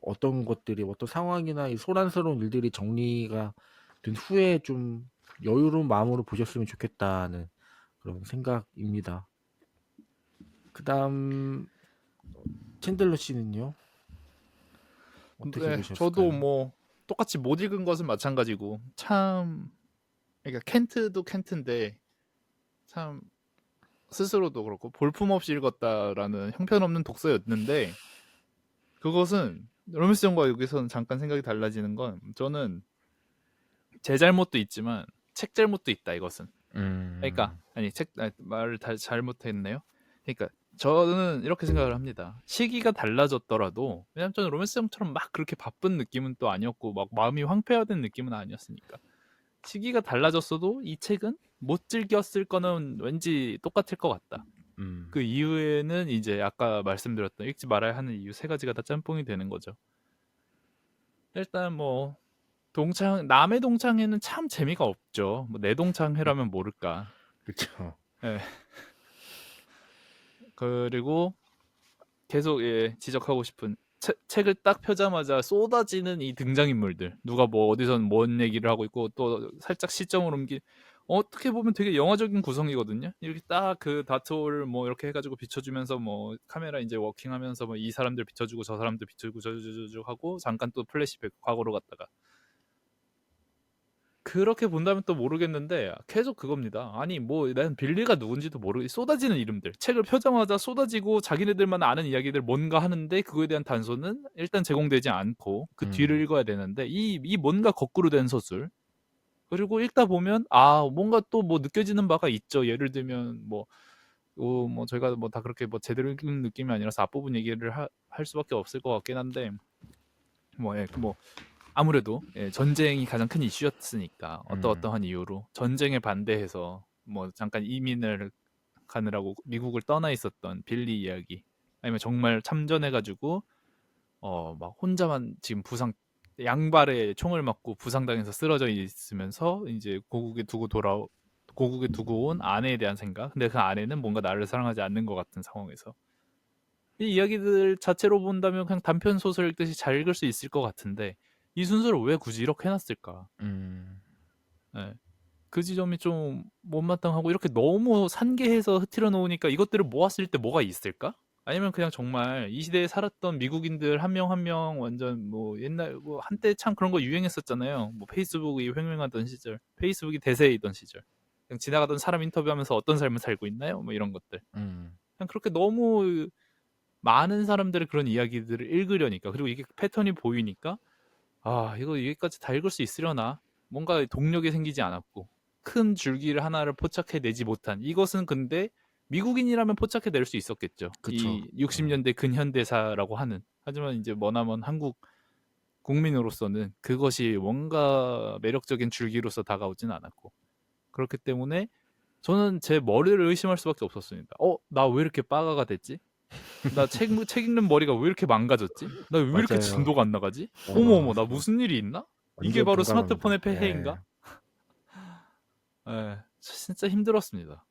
어떤 것들이 어떤 상황이나 이 소란스러운 일들이 정리가 된 후에 좀 여유로운 마음으로 보셨으면 좋겠다는 그런 생각입니다. 그다음 챈들러 씨는요? 어떻게 네, 저도 보셨을까요? 뭐 똑같이 못 읽은 것은 마찬가지고 참 그러니까 켄트도 켄트인데 참 스스로도 그렇고 볼품없이 읽었다라는 형편없는 독서였는데 그것은 로맨스 정과 여기서는 잠깐 생각이 달라지는 건 저는 제 잘못도 있지만 책 잘못도 있다 이것은. 그러니까 아니 말을 다 잘못했네요. 그러니까 저는 이렇게 생각을 합니다. 시기가 달라졌더라도 왜냐면 저는 로맨스 형처럼 막 그렇게 바쁜 느낌은 또 아니었고 막 마음이 황폐화된 느낌은 아니었으니까 시기가 달라졌어도 이 책은 못 즐겼을 거는 왠지 똑같을 것 같다. 그 이유에는 이제 아까 말씀드렸던 읽지 말아야 하는 이유 세 가지가 다 짬뽕이 되는 거죠. 일단 뭐 남의 동창회는 참 재미가 없죠. 뭐 내 동창회라면 모를까. 그렇죠. 예. 그리고 계속 지적하고 싶은 책을 딱 펴자마자 쏟아지는 이 등장인물들 누가 뭐 어디선 뭔 얘기를 하고 있고 또 살짝 시점을 어떻게 보면 되게 영화적인 구성이거든요. 이렇게 딱 그 다트홀 뭐 이렇게 해가지고 비춰주면서 뭐 카메라 이제 워킹하면서 뭐 이 사람들 비춰주고 저 사람들 비춰주고 저저저 하고 잠깐 또 플래시백 과거로 갔다가 그렇게 본다면 또 모르겠는데 계속 그겁니다. 아니 뭐 난 빌리가 누군지도 모르고 쏟아지는 이름들 책을 펴자마자 쏟아지고 자기네들만 아는 이야기들 뭔가 하는데 그거에 대한 단서는 일단 제공되지 않고 그 뒤를 읽어야 되는데 이 뭔가 거꾸로 된 서술 그리고 읽다 보면 뭔가 또 뭐 느껴지는 바가 있죠. 예를 들면 뭐 저희가 뭐 다 그렇게 뭐 제대로 읽는 느낌이 아니라서 앞부분 얘기를 할 수밖에 없을 것 같긴 한데 뭐 아무래도 전쟁이 가장 큰 이슈였으니까 어떠한 이유로 전쟁에 반대해서 뭐 잠깐 이민을 가느라고 미국을 떠나 있었던 빌리 이야기 아니면 정말 참전해가지고 막 혼자만 지금 양발에 총을 맞고 부상당해서 쓰러져 있으면서 이제 고국에 두고 온 아내에 대한 생각. 근데 그 아내는 뭔가 나를 사랑하지 않는 것 같은 상황에서 이 이야기들 자체로 본다면 그냥 단편 소설 읽듯이 잘 읽을 수 있을 것 같은데 이 순서를 왜 굳이 이렇게 해놨을까? 예. 그 지점이 좀 못마땅하고 이렇게 너무 산계해서 흐트려 놓으니까 이것들을 모았을 때 뭐가 있을까? 아니면 그냥 정말 이 시대에 살았던 미국인들 한 명 한 명 완전 뭐 옛날 뭐 한때 참 그런 거 유행했었잖아요. 뭐 페이스북이 횡행하던 시절, 페이스북이 대세이던 시절. 그냥 지나가던 사람 인터뷰하면서 어떤 삶을 살고 있나요? 뭐 이런 것들. 그냥 그렇게 너무 많은 사람들의 그런 이야기들을 읽으려니까 그리고 이게 패턴이 보이니까 이거 여기까지 다 읽을 수 있으려나? 뭔가 동력이 생기지 않았고 큰 줄기를 하나를 포착해내지 못한 이것은 근데 미국인이라면 포착해낼 수 있었겠죠. 그쵸. 이 60년대 근현대사라고 하는 하지만 이제 머나먼 한국 국민으로서는 그것이 뭔가 매력적인 줄기로서 다가오진 않았고 그렇기 때문에 저는 제 머리를 의심할 수밖에 없었습니다. 나 왜 이렇게 빠가가 됐지? 나 책 읽는 머리가 왜 이렇게 망가졌지? 나 왜 이렇게 맞아요. 진도가 안 나가지? 어머, 나 저 무슨 일이 있나? 이게 완전 바로 동감합니다. 스마트폰의 폐해인가? 진짜 힘들었습니다.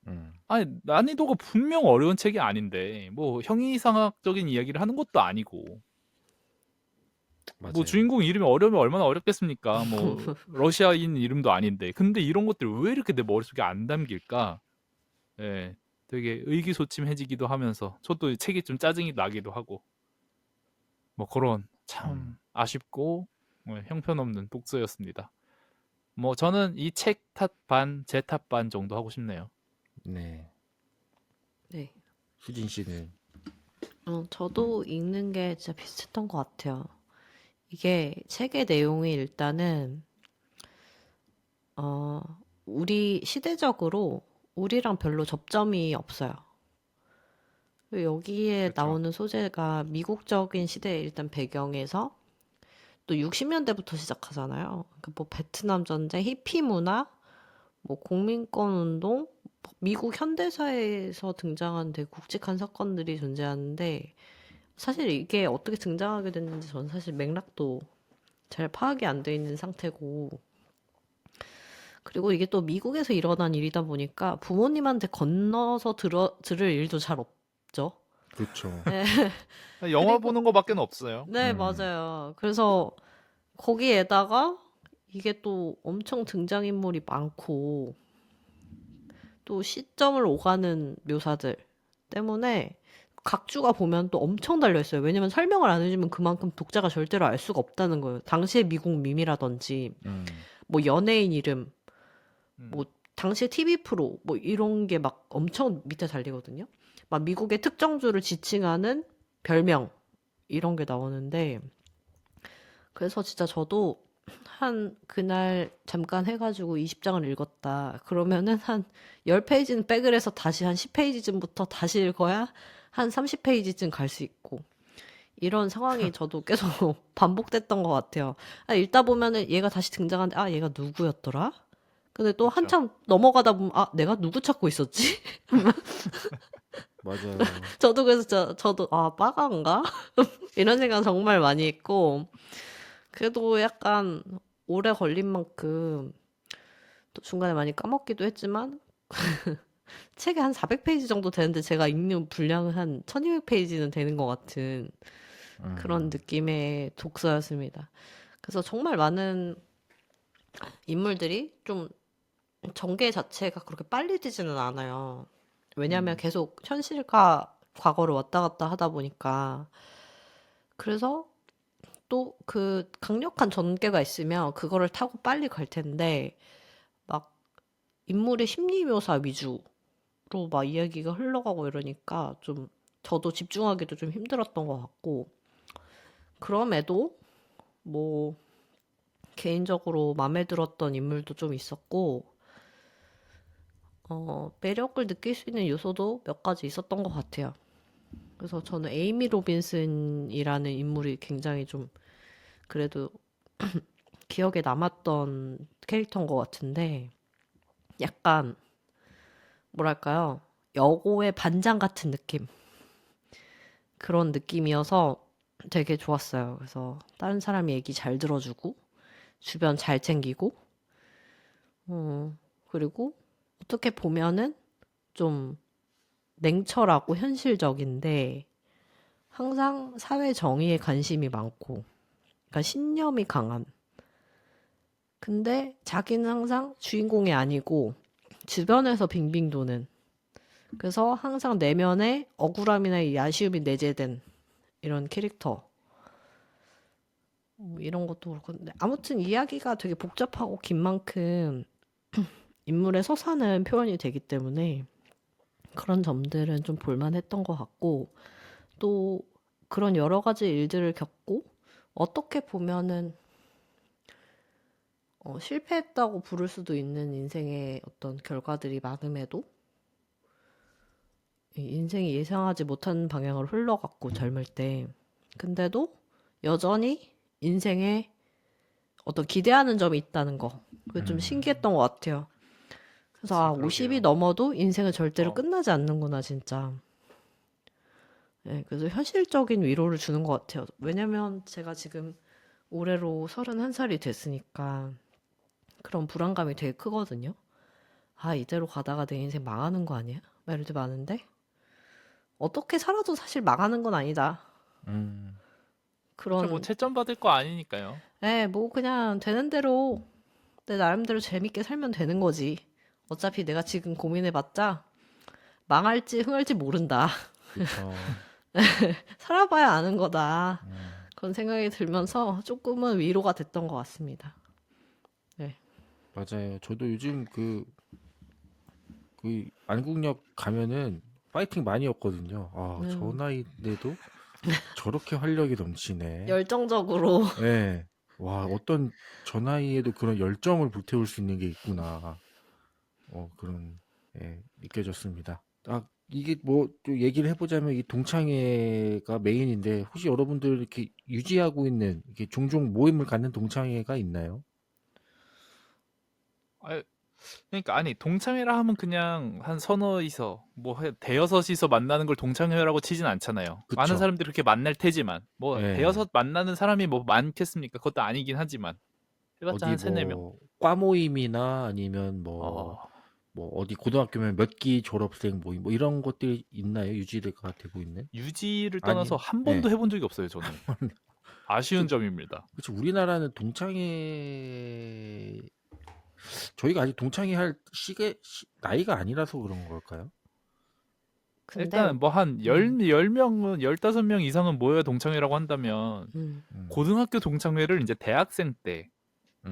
아니, 난이도가 분명 어려운 책이 아닌데, 뭐, 형이상학적인 이야기를 하는 것도 아니고, 뭐, 맞아요. 주인공 이름이 어려우면 얼마나 어렵겠습니까? 뭐, 러시아인 이름도 아닌데. 근데 이런 것들이 왜 이렇게 내 머릿속에 안 담길까? 되게 의기소침해지기도 하면서, 저도 책이 좀 짜증이 나기도 하고, 뭐 그런 참 아쉽고 형편없는 독서였습니다. 뭐 저는 이 책 탓 반, 제 탓 반 정도 하고 싶네요. 네. 네. 수진 씨는 저도 읽는 게 진짜 비슷했던 것 같아요. 이게 책의 내용이 일단은 우리 시대적으로 우리랑 별로 접점이 없어요. 그리고 여기에 그렇죠. 나오는 소재가 미국적인 시대 일단 배경에서 또 60년대부터 시작하잖아요. 그러니까 뭐 베트남 전쟁, 히피 문화, 뭐 국민권 운동, 미국 현대사에서 등장한 되게 굵직한 사건들이 존재하는데 사실 이게 어떻게 등장하게 됐는지 저는 사실 맥락도 잘 파악이 안 돼 있는 상태고 그리고 이게 또 미국에서 일어난 일이다 보니까 부모님한테 건너서 들을 일도 잘 없죠. 그렇죠. 네, 영화 그리고 보는 거밖에 없어요. 네, 맞아요. 그래서 거기에다가 이게 또 엄청 등장인물이 많고 또 시점을 오가는 묘사들 때문에 각주가 보면 또 엄청 달려있어요. 왜냐면 설명을 안 해주면 그만큼 독자가 절대로 알 수가 없다는 거예요. 당시의 미국 밈이라든지 음. 뭐 연예인 이름, 음. 뭐 당시의 TV 프로 뭐 이런 게 막 엄청 밑에 달리거든요. 막 미국의 특정주를 지칭하는 별명 이런 게 나오는데 그래서 진짜 저도 한 그날 잠깐 해가지고 20장을 읽었다. 그러면은 한 10페이지는 백을 해서 다시 한 10페이지쯤부터 다시 읽어야 한 30페이지쯤 갈 수 있고 이런 상황이 저도 계속 반복됐던 것 같아요. 아, 읽다 보면은 얘가 다시 등장하는데 아, 얘가 누구였더라? 근데 또 그렇죠. 한참 넘어가다 보면 아, 내가 누구 찾고 있었지? 맞아요. 저도 그래서 저도 아, 빠가인가? 이런 생각 정말 많이 했고 그래도 약간 오래 걸린 만큼 또 중간에 많이 까먹기도 했지만 책이 한 400페이지 정도 되는데 제가 읽는 분량은 한 1200페이지는 되는 것 같은 그런 느낌의 독서였습니다. 그래서 정말 많은 인물들이 좀 전개 자체가 그렇게 빨리 되지는 않아요. 왜냐하면 계속 현실과 과거를 왔다 갔다 하다 보니까 그래서 또 그 강력한 전개가 있으면 그거를 타고 빨리 갈 텐데 막 인물의 심리 묘사 위주로 막 이야기가 흘러가고 이러니까 좀 저도 집중하기도 좀 힘들었던 것 같고 그럼에도 뭐 개인적으로 마음에 들었던 인물도 좀 있었고 매력을 느낄 수 있는 요소도 몇 가지 있었던 것 같아요. 그래서 저는 에이미 로빈슨이라는 인물이 굉장히 좀 그래도 기억에 남았던 캐릭터인 것 같은데 약간 뭐랄까요? 여고의 반장 같은 느낌. 그런 느낌이어서 되게 좋았어요. 그래서 다른 사람 얘기 잘 들어주고 주변 잘 챙기고 그리고 어떻게 보면은 좀 냉철하고 현실적인데 항상 사회 정의에 관심이 많고 그러니까 신념이 강한 근데 자기는 항상 주인공이 아니고 주변에서 빙빙 도는 그래서 항상 내면에 억울함이나 이 아쉬움이 내재된 이런 캐릭터 이런 것도 그렇고 근데 아무튼 이야기가 되게 복잡하고 긴 만큼 인물의 서사는 표현이 되기 때문에 그런 점들은 좀 볼만했던 것 같고 또 그런 여러 가지 일들을 겪고 어떻게 보면은 실패했다고 부를 수도 있는 인생의 어떤 결과들이 많음에도 이 인생이 예상하지 못한 방향으로 흘러갔고 젊을 때 근데도 여전히 인생에 어떤 기대하는 점이 있다는 거 그게 좀 신기했던 것 같아요. 그래서 아, 그러게요. 50이 넘어도 인생은 절대로 어. 끝나지 않는구나 진짜. 네, 그래서 현실적인 위로를 주는 것 같아요. 왜냐면 제가 지금 올해로 31살이 됐으니까 그런 불안감이 되게 크거든요. 아, 이대로 가다가 내 인생 망하는 거 아니야? 막 이럴 때 많은데 어떻게 살아도 사실 망하는 건 아니다. 음. 뭐 그런 채점 받을 거 아니니까요. 뭐 그냥 되는 대로 내 나름대로 재밌게 살면 되는 거지. 어차피 내가 지금 고민해봤자 망할지 흥할지 모른다. 그렇죠. 살아봐야 아는 거다. 그런 생각이 들면서 조금은 위로가 됐던 것 같습니다. 네. 맞아요. 저도 요즘 그 안국역 가면은 파이팅 많이 였거든요. 아, 저 나이인데도 저렇게 활력이 넘치네. 열정적으로 네. 와, 어떤 저 나이에도 그런 열정을 불태울 수 있는 게 있구나. 그런, 느껴졌습니다. 아, 이게 뭐, 또 얘기를 해보자면 이 동창회가 메인인데, 혹시 여러분들 이렇게 유지하고 있는, 이렇게 종종 모임을 갖는 동창회가 있나요? 아, 그러니까 아니 동창회라 하면 그냥 한 서너이서 뭐 대여섯이서 만나는 걸 동창회라고 치진 않잖아요. 많은 그쵸. 사람들이 그렇게 만날 테지만 뭐 예. 대여섯 만나는 사람이 뭐 많겠습니까? 그것도 아니긴 하지만 해봤자 어디 한 세네 명. 뭐 과 모임이나 아니면 어, 뭐 어디 고등학교면 몇 기 졸업생 모임 뭐 이런 것들이 있나요? 유지가 되고 있는? 유지를 떠나서 아님, 한 번도 예. 해본 적이 없어요, 저는. 아쉬운 점입니다. 그쵸. 우리나라는 동창회 저희가 아직 동창회 할 나이가 아니라서 그런 걸까요? 근데 일단 뭐 한 음, 10명은 15명 이상은 모여야 동창회라고 한다면 음, 음, 고등학교 동창회를 이제 대학생 때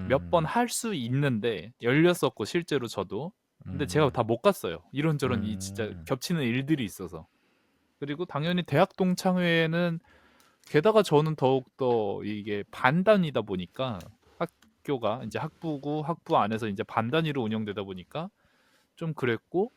몇 번 음, 할 수 있는데 열렸었고 실제로 저도 근데 제가 음, 다 못 갔어요. 이런저런 이 진짜 음, 겹치는 일들이 있어서. 그리고 당연히 대학 동창회는 게다가 저는 더욱더 이게 반단이다 보니까 학교가 이제 학부고 학부 안에서 이제 반단위로 운영되다 보니까 좀 그랬고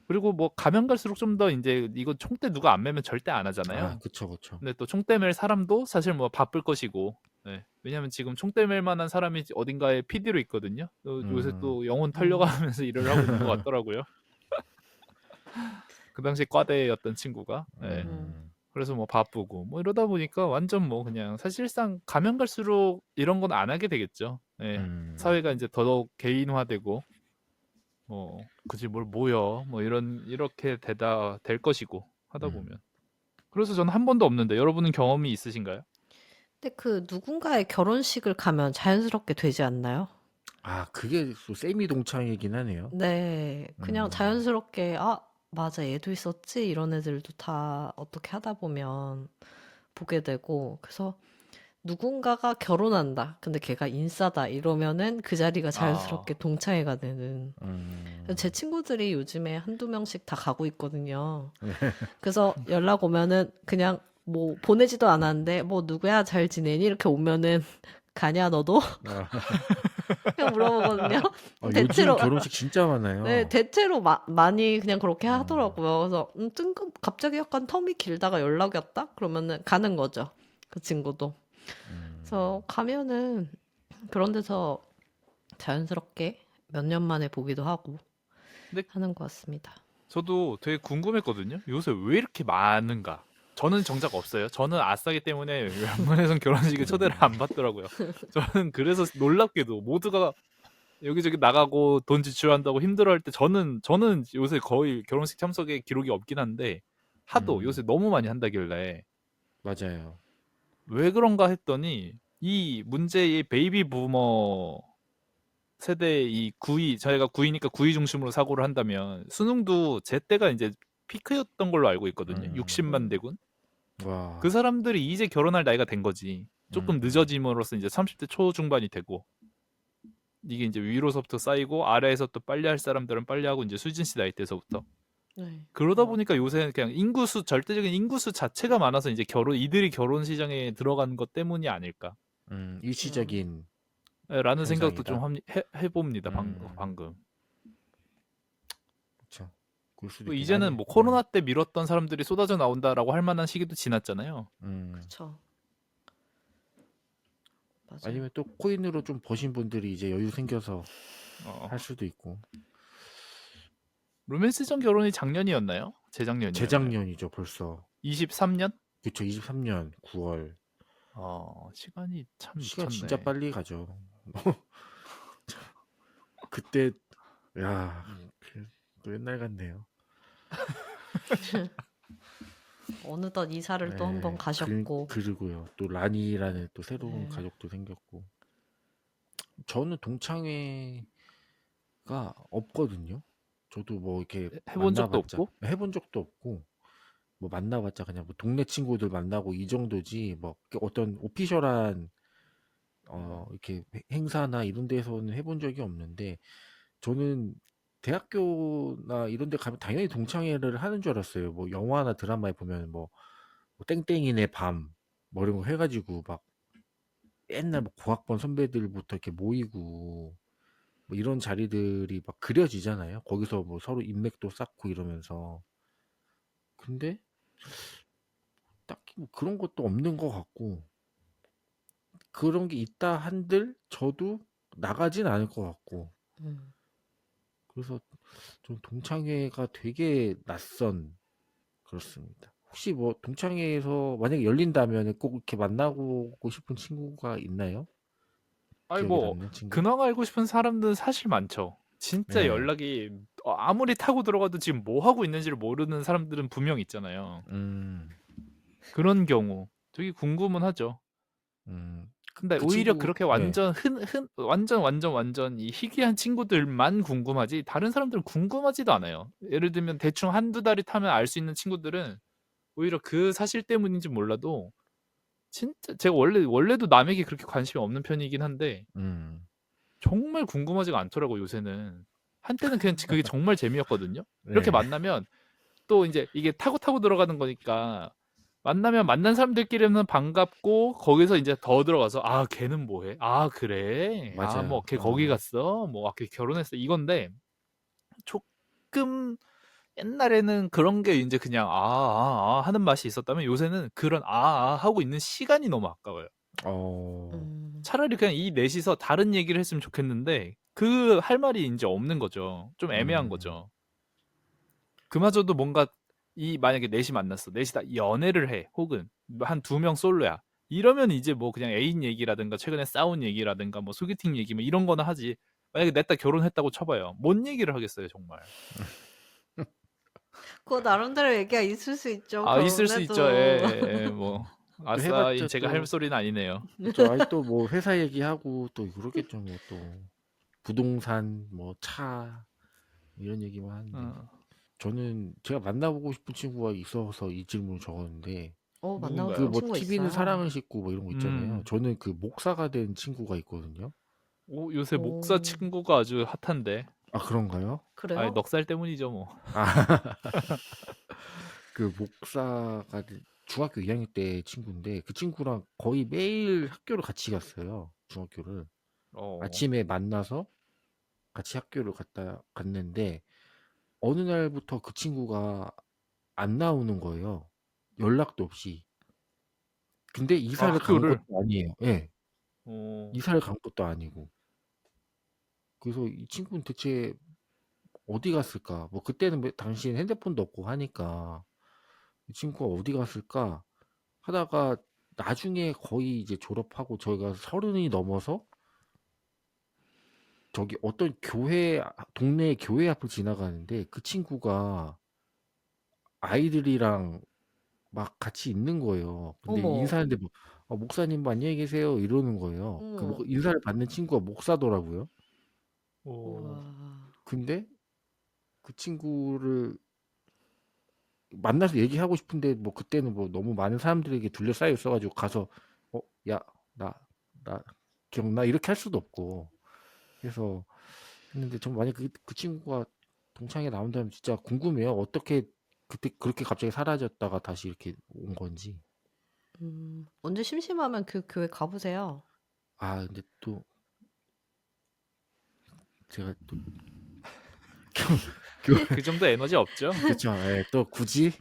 그리고 뭐 가면 갈수록 좀 더 이제 이거 총대 누가 안 매면 절대 안 아, 하잖아요. 그쵸, 그쵸. 근데 또 총대 맬 사람도 사실 뭐 바쁠 것이고 네. 왜냐면 지금 총대 맬 만한 사람이 어딘가에 PD로 있거든요. 요새 음, 또 영혼 음, 털려가면서 일을 하고 있는 것 같더라고요. 그 당시 과대였던 친구가. 네. 음, 음, 그래서 뭐 바쁘고 뭐 이러다 보니까 완전 뭐 그냥 사실상 가면 갈수록 이런 건 안 하게 되겠죠. 네. 음, 사회가 이제 더더욱 개인화되고 뭐 굳이 뭘 모여 뭐 이렇게 되다 될 것이고 하다 음. 보면. 그래서 저는 한 번도 없는데 여러분은 경험이 있으신가요? 근데 그 누군가의 결혼식을 가면 자연스럽게 되지 않나요? 아, 그게 또 세미 동창이긴 하네요. 네, 그냥 음, 자연스럽게, 아, 맞아, 얘도 있었지? 이런 애들도 다 어떻게 하다 보면 보게 되고, 그래서 누군가가 결혼한다. 근데 걔가 인싸다. 이러면은 그 자리가 아, 자연스럽게 동창회가 되는. 제 음, 친구들이 요즘에 한두 명씩 다 가고 있거든요. 그래서 연락 오면은 그냥 뭐 보내지도 않았는데, 뭐 누구야? 잘 지내니? 이렇게 오면은 가냐, 너도? 아, 그냥 물어보거든요. 요즘 대체로, 결혼식 진짜 네, 많아요. 대체로 많이 그냥 그렇게 음, 하더라고요. 그래서 갑자기 약간 텀이 길다가 연락이 왔다? 그러면은 가는 거죠. 그 친구도. 그래서 음. 가면은 그런 데서 자연스럽게 몇 년 만에 보기도 하고 근데 하는 것 같습니다. 저도 되게 궁금했거든요. 요새 왜 이렇게 많은가? 저는 정작 없어요. 저는 아싸기 때문에 웬만해선 결혼식에 초대를 안 받더라고요. 저는 그래서 놀랍게도 모두가 여기저기 나가고 돈 지출한다고 힘들어할 때 저는 요새 거의 결혼식 참석에 기록이 없긴 한데 하도 요새 음, 너무 많이 한다길래 맞아요. 왜 그런가 했더니 이 문제의 베이비 부머 세대 이 구이 저희가 구이니까 구이 중심으로 사고를 한다면 수능도 제 때가 이제 피크였던 걸로 알고 있거든요. 음, 60만 음, 대군. 그 와, 사람들이 이제 결혼할 나이가 된 거지. 조금 음, 늦어짐으로써 이제 30대 초중반이 되고 이게 이제 위로서부터 쌓이고 아래에서 또 빨리 할 사람들은 빨리 하고 이제 수진 씨 나이 때서부터 네. 그러다 보니까 요새는 그냥 인구수 절대적인 인구수 자체가 많아서 이제 이들이 결혼 시장에 들어간 것 때문이 아닐까라는 음, 일시적인 생각도 좀 현상이다. 해봅니다. 음, 방금. 그렇죠. 그럴 수도 또 있긴 이제는 하네. 뭐 네. 코로나 때 미뤘던 사람들이 쏟아져 나온다라고 할 만한 시기도 지났잖아요. 음. 그쵸. 맞아요. 아니면 또 코인으로 좀 버신 분들이 이제 여유 생겨서 어, 할 수도 있고. 로맨스전 결혼이 작년이었나요? 재작년이었나요? 재작년이죠, 벌써. 23년? 그쵸, 23년 9월. 시간이 참 시간 진짜 미쳤네. 빨리 가죠. 그때, 야, 또 옛날 같네요. 어느덧 이사를 또 한 번 예, 가셨고, 그리고요. 또 라니라는 또 새로운 네. 가족도 생겼고. 저는 동창회가 없거든요. 저도 뭐 이렇게 해본 적도 만나봤자 없고? 해본 적도 없고 뭐 만나봤자 그냥 뭐 동네 친구들 만나고 이 정도지 뭐 어떤 오피셜한 이렇게 행사나 이런 데서는 해본 적이 없는데 저는 대학교나 이런 데 가면 당연히 동창회를 하는 줄 알았어요. 뭐 영화나 드라마에 보면 뭐 땡땡이네 밤 뭐 이런 거 해가지고 막 옛날 뭐 고학번 선배들부터 이렇게 모이고 뭐 이런 자리들이 막 그려지잖아요. 거기서 뭐 서로 인맥도 쌓고 이러면서. 근데 딱히 뭐 그런 것도 없는 것 같고 그런 게 있다 한들 저도 나가진 않을 것 같고 음. 그래서 좀 동창회가 되게 그렇습니다. 혹시 뭐 동창회에서 만약에 열린다면 꼭 이렇게 만나고 싶은 친구가 있나요? 아니 기억에 뭐 남는 친구? 근황 알고 싶은 사람들은 사실 많죠. 진짜 네. 연락이 아무리 타고 들어가도 지금 뭐 하고 있는지를 모르는 사람들은 분명 있잖아요. 음, 그런 경우 되게 궁금은 하죠. 근데 그 오히려 친구, 그렇게 네. 완전 이 희귀한 친구들만 궁금하지 다른 사람들은 궁금하지도 않아요. 예를 들면 대충 한두 달이 타면 알 수 있는 친구들은 오히려 그 사실 때문인지 몰라도 진짜 제가 원래도 남에게 그렇게 관심이 없는 편이긴 한데 음, 정말 궁금하지가 않더라고요, 요새는. 한때는 그냥 그게 정말 재미였거든요. 이렇게 네. 만나면 또 이제 이게 타고 들어가는 거니까 만나면 만난 사람들끼리는 반갑고 거기서 이제 더 들어가서 아 걔는 뭐해? 아 그래? 아 뭐 맞아요. 걔 거기 갔어? 뭐 걔 결혼했어? 이건데 조금 옛날에는 그런 게 이제 그냥 하는 맛이 있었다면 요새는 그런 하고 있는 시간이 너무 아까워요. 어, 음. 차라리 그냥 이 넷이서 다른 얘기를 했으면 좋겠는데 그 할 말이 이제 없는 거죠. 좀 애매한 음, 거죠. 그마저도 뭔가 만약에 넷이 만났어. 넷이 다 연애를 해. 혹은 한 두 명 솔로야. 이러면 이제 뭐 그냥 애인 얘기라든가 최근에 싸운 얘기라든가 뭐 소개팅 얘기 뭐 이런 거나 하지. 만약에 넷 다 결혼했다고 쳐봐요. 뭔 얘기를 하겠어요, 정말. 그 나름대로 얘기가 있을 수 있죠. 있을 수 있죠. 결혼해도. 뭐 또 아싸, 해봤자 제가 할 또, 소리는 아니네요. 그쵸. 아니, 또 뭐 회사 얘기하고 또 그러겠죠. 뭐 또 부동산, 뭐 차, 이런 얘기만 하는데. 어, 저는 제가 만나보고 싶은 친구가 있어서 이 질문을 적었는데, 만나고 그 싶은 누군가요? 뭐 친구 TV는 있어요. 사랑을 싣고 뭐 이런 거 있잖아요. 음. 저는 그 목사가 된 친구가 있거든요. 요새 목사 오, 친구가 아주 핫한데. 아, 그런가요? 아니, 그래요? 넉살 때문이죠, 뭐. 아, 그 목사가 중학교 2학년 때 친구인데 그 친구랑 거의 매일 학교를 같이 갔어요. 중학교를. 어. 아침에 만나서 같이 학교를 갔는데 어느 날부터 그 친구가 안 나오는 거예요. 연락도 없이. 근데 이사를 간 것도 학교를. 아니에요. 예. 어. 이사를 간 것도 아니고. 그래서 이 친구는 대체 어디 갔을까? 뭐 그때는 당시엔 핸드폰도 없고 하니까 이 친구가 어디 갔을까 하다가 나중에 거의 이제 졸업하고 저희가 30이 넘어서 저기 어떤 동네 교회 앞을 지나가는데 그 친구가 아이들이랑 막 같이 있는 거예요. 근데 어머, 인사하는데 뭐 목사님 뭐 안녕히 계세요 이러는 거예요. 어머, 인사를 받는 친구가 목사더라고요. 어. 우와. 근데 그 친구를 만나서 얘기하고 싶은데 뭐 그때는 뭐 너무 많은 사람들에게 둘러싸여 있어가지고 가서 야, 나 기억나? 이렇게 할 수도 없고 그래서 했는데 전 만약 그 친구가 동창회 나온다면 진짜 궁금해요. 어떻게 그때 그렇게 갑자기 사라졌다가 다시 이렇게 온 건지. 언제 심심하면 그 교회 가보세요. 아, 근데 또 제가 또 그 정도 에너지 없죠? 그쵸. 예, 또 굳이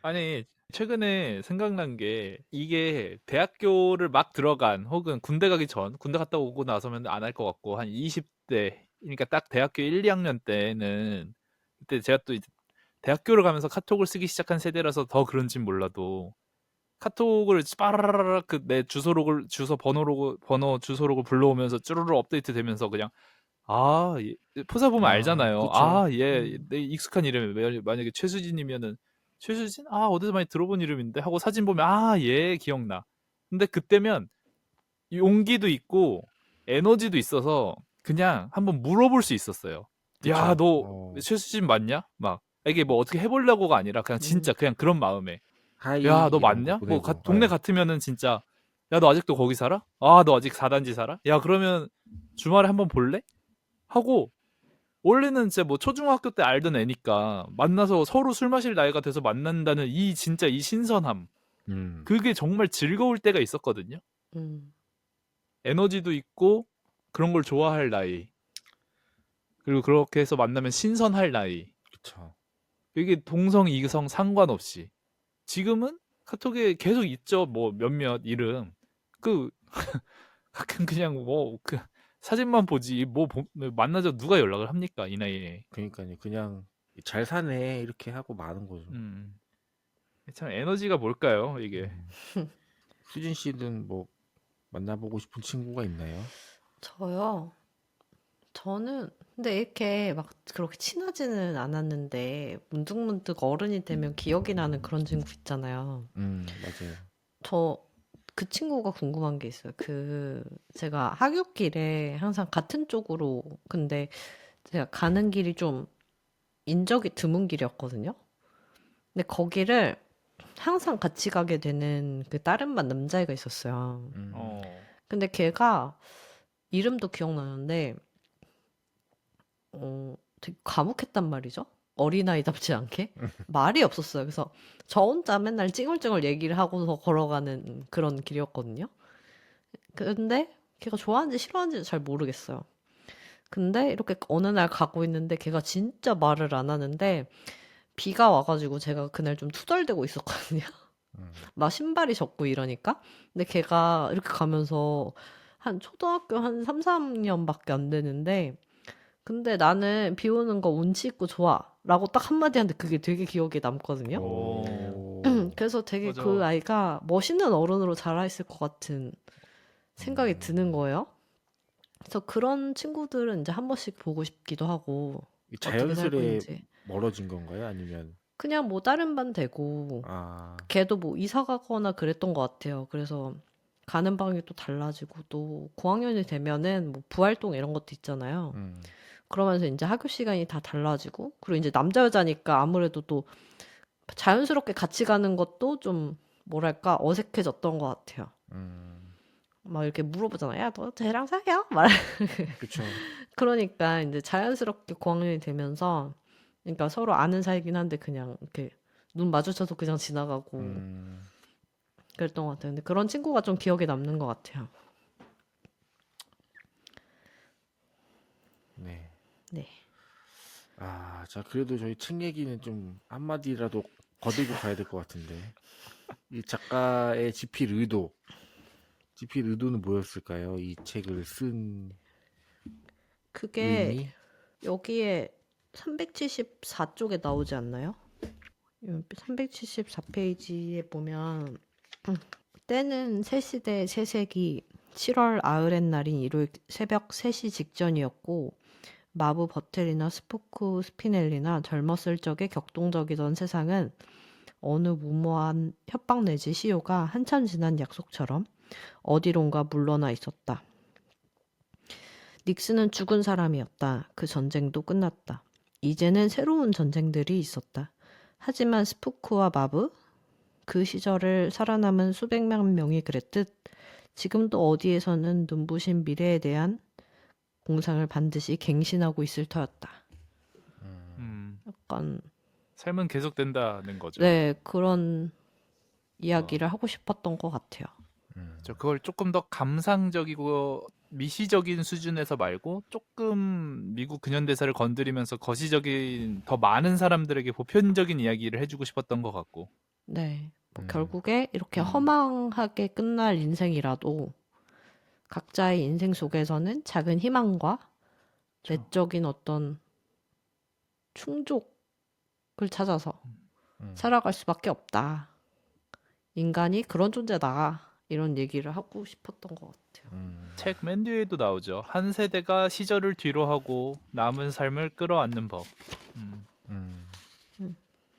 아니, 최근에 생각난 게 이게 대학교를 막 들어간 혹은 군대 가기 전, 군대 갔다 오고 나서면 안 할 것 같고 한 20대, 그러니까 딱 대학교 1, 2학년 때는 그때 제가 또 이제 대학교를 가면서 카톡을 쓰기 시작한 세대라서 더 그런진 몰라도 카톡을 빠라라락 내 번호 주소록을 불러오면서 쭈루루 업데이트 되면서 그냥 포사 보면 알잖아요. 그쵸. 얘 내 익숙한 이름이 만약에 최수진이면은 최수진? 어디서 많이 들어본 이름인데 하고 사진 보면 얘 기억나. 근데 그때면 용기도 있고 에너지도 있어서 그냥 한번 물어볼 수 있었어요. 야, 그쵸. 너 최수진 맞냐? 막 이게 뭐 어떻게 해보려고가 아니라 그냥 음, 진짜 그냥 그런 마음에 하이 야, 너 이런 거 맞냐? 뭐 보내고. 동네 예. 같으면은 진짜 야, 너 아직도 거기 살아? 너 아직 4단지 살아? 야, 그러면 주말에 한번 볼래? 하고 원래는 진짜 뭐 초중학교 때 알던 애니까 만나서 서로 술 마실 나이가 돼서 만난다는 진짜 이 신선함. 음, 그게 정말 즐거울 때가 있었거든요. 음, 에너지도 있고 그런 걸 좋아할 나이. 그리고 그렇게 해서 만나면 신선할 나이. 그쵸. 이게 동성 이성 상관없이. 지금은 카톡에 계속 있죠. 뭐 몇몇 이름. 그 가끔 그냥 뭐 사진만 보지 만나서 누가 연락을 합니까 이 나이에. 그러니까요. 그냥 잘 사네 이렇게 하고 마는 거죠. 참 에너지가 뭘까요 이게. 수진 씨는 뭐 만나보고 싶은 친구가 있나요? 저요. 저는 근데 이렇게 막 그렇게 친하지는 않았는데 문득문득 어른이 되면 기억이 나는 그런 친구 있잖아요. 맞아요. 저 그 친구가 궁금한 게 있어요. 제가 하굣길에 항상 같은 쪽으로 근데 제가 가는 길이 좀 인적이 드문 길이었거든요. 근데 거기를 항상 같이 가게 되는 그 다른 반 남자애가 있었어요. 어. 근데 걔가 이름도 기억나는데 되게 과묵했단 말이죠. 어린아이답지 않게 말이 없었어요. 그래서 저 혼자 맨날 찡얼찡얼 얘기를 하고서 걸어가는 그런 길이었거든요. 근데 걔가 좋아하는지 싫어하는지 잘 모르겠어요. 근데 이렇게 어느 날 가고 있는데 걔가 진짜 말을 안 하는데 비가 와가지고 제가 그날 좀 투덜대고 있었거든요. 막 신발이 젖고 이러니까. 근데 걔가 이렇게 가면서 한 초등학교 한 3, 4학년밖에 안 되는데 근데 나는 비 오는 거 운치 있고 좋아. 라고 딱 한마디 하는데 그게 되게 기억에 남거든요. 오. 그래서 되게 맞아. 그 아이가 멋있는 어른으로 자라있을 것 같은 생각이 드는 거예요. 그래서 그런 친구들은 이제 한 번씩 보고 싶기도 하고 어떻게 살고 자연스레 있는지. 멀어진 건가요? 아니면 그냥 뭐 다른 반 되고 걔도 뭐 이사 가거나 그랬던 것 같아요. 그래서 가는 방이 또 달라지고 또 고학년이 되면은 뭐 부활동 이런 것도 있잖아요. 그러면서 이제 학교 시간이 다 달라지고 그리고 이제 남자 여자니까 아무래도 또 자연스럽게 같이 가는 것도 좀 뭐랄까 어색해졌던 것 같아요. 막 이렇게 물어보잖아요. 야, 너 쟤랑 사겨? 말. 그쵸. 그러니까 이제 자연스럽게 고학년이 되면서 그러니까 서로 아는 사이긴 한데 그냥 이렇게 눈 마주쳐서 그냥 지나가고 그랬던 것 같아요. 근데 그런 친구가 좀 기억에 남는 것 같아요. 네. 네. 자 그래도 저희 책 얘기는 좀 한마디라도 거들고 가야 될 것 같은데 이 작가의 집필 의도는 뭐였을까요? 이 책을 쓴 그게 의미? 여기에 374쪽에 나오지 않나요? 374페이지에 보면 때는 새시대 새세기 7월 아흐렛 날인 일요일 새벽 3시 직전이었고 마부 버텔이나 스포크 스피넬리나 젊었을 적에 격동적이던 세상은 어느 무모한 협박 내지 시효가 한참 지난 약속처럼 어디론가 물러나 있었다. 닉슨은 죽은 사람이었다. 그 전쟁도 끝났다. 이제는 새로운 전쟁들이 있었다. 하지만 스푸크와 마브, 그 시절을 살아남은 수백만 명이 그랬듯 지금도 어디에서는 눈부신 미래에 대한 공상을 반드시 갱신하고 있을 터였다. 약간 삶은 계속된다는 거죠. 네 그런 이야기를 하고 싶었던 것 같아요. 그걸 조금 더 감상적이고 미시적인 수준에서 말고 조금 미국 근현대사를 건드리면서 거시적인 더 많은 사람들에게 보편적인 이야기를 해주고 싶었던 것 같고. 네, 뭐 결국에 이렇게 허망하게 끝날 인생이라도 각자의 인생 속에서는 작은 희망과 내적인 어떤 충족을 찾아서 살아갈 수밖에 없다. 인간이 그런 존재다. 이런 얘기를 하고 싶었던 것 같아요. 책 맨 뒤에도 나오죠. 한 세대가 시절을 뒤로하고 남은 삶을 끌어안는 법.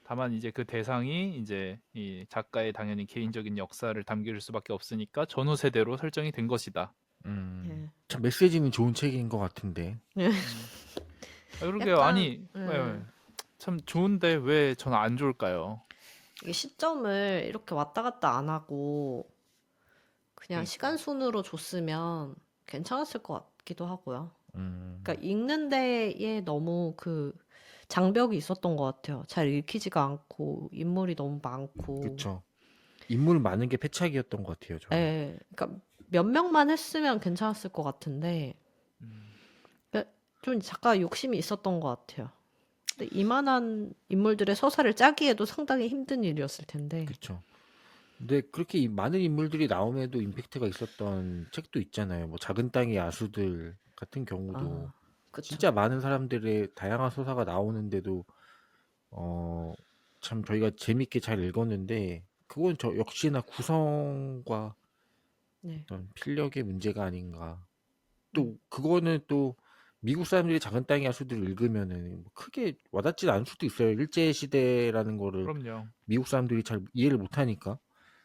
다만 이제 그 대상이 이제 이 작가의 당연히 개인적인 역사를 담길 수밖에 없으니까 전후 세대로 설정이 된 것이다. 예. 참 메시지는 좋은 책인 것 같은데 그러게요. 약간, 아니 참 좋은데 왜 저는 안 좋을까요? 이 시점을 이렇게 왔다 갔다 안 하고 그냥 그러니까. 시간 순으로 줬으면 괜찮았을 것 같기도 하고요. 음, 그러니까 읽는 데에 너무 그 장벽이 있었던 것 같아요. 잘 읽히지가 않고 인물이 너무 많고. 그쵸. 인물 많은 게 패착이었던 것 같아요. 저는. 예, 그러니까 몇 명만 했으면 괜찮았을 것 같은데 그러니까 좀 작가 욕심이 있었던 것 같아요. 근데 이만한 인물들의 서사를 짜기에도 상당히 힘든 일이었을 텐데. 그쵸. 근데 그렇게 많은 인물들이 나옴에도 임팩트가 있었던 책도 있잖아요. 뭐 작은 땅의 야수들 같은 경우도 아, 그쵸. 진짜 많은 사람들의 다양한 서사가 나오는데도 어, 참 저희가 재밌게 잘 읽었는데 그건 저 역시나 구성과 네. 어떤 필력의 문제가 아닌가. 음, 또 그거는 또 미국 사람들이 작은 땅의 야수들을 읽으면은 뭐 크게 와닿지 않을 수도 있어요. 일제 시대라는 거를 그럼요. 미국 사람들이 잘 이해를 못하니까.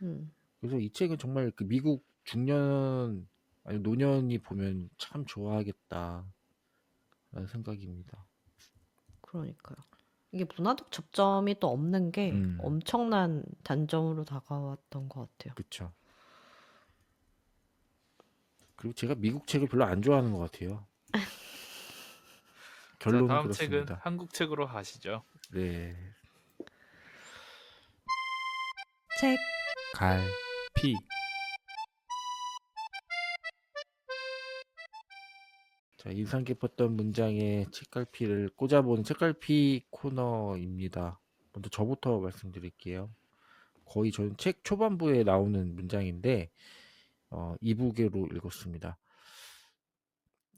음, 그래서 이 책은 정말 그 미국 중년 아니 노년이 보면 참 좋아하겠다라는 생각입니다. 그러니까요. 이게 문화적 접점이 또 없는 게 음, 엄청난 단점으로 다가왔던 것 같아요. 그쵸. 그리고 제가 미국 책을 별로 안 좋아하는 것 같아요. 자, 결론은 다음 책은 그렇습니다. 한국 책으로 가시죠. 네, 책. 갈피. 자, 인상 깊었던 문장에 책갈피를 꽂아보는 책갈피 코너입니다. 먼저 저부터 말씀드릴게요. 거의 저는 책 초반부에 나오는 문장인데 이북으로 읽었습니다.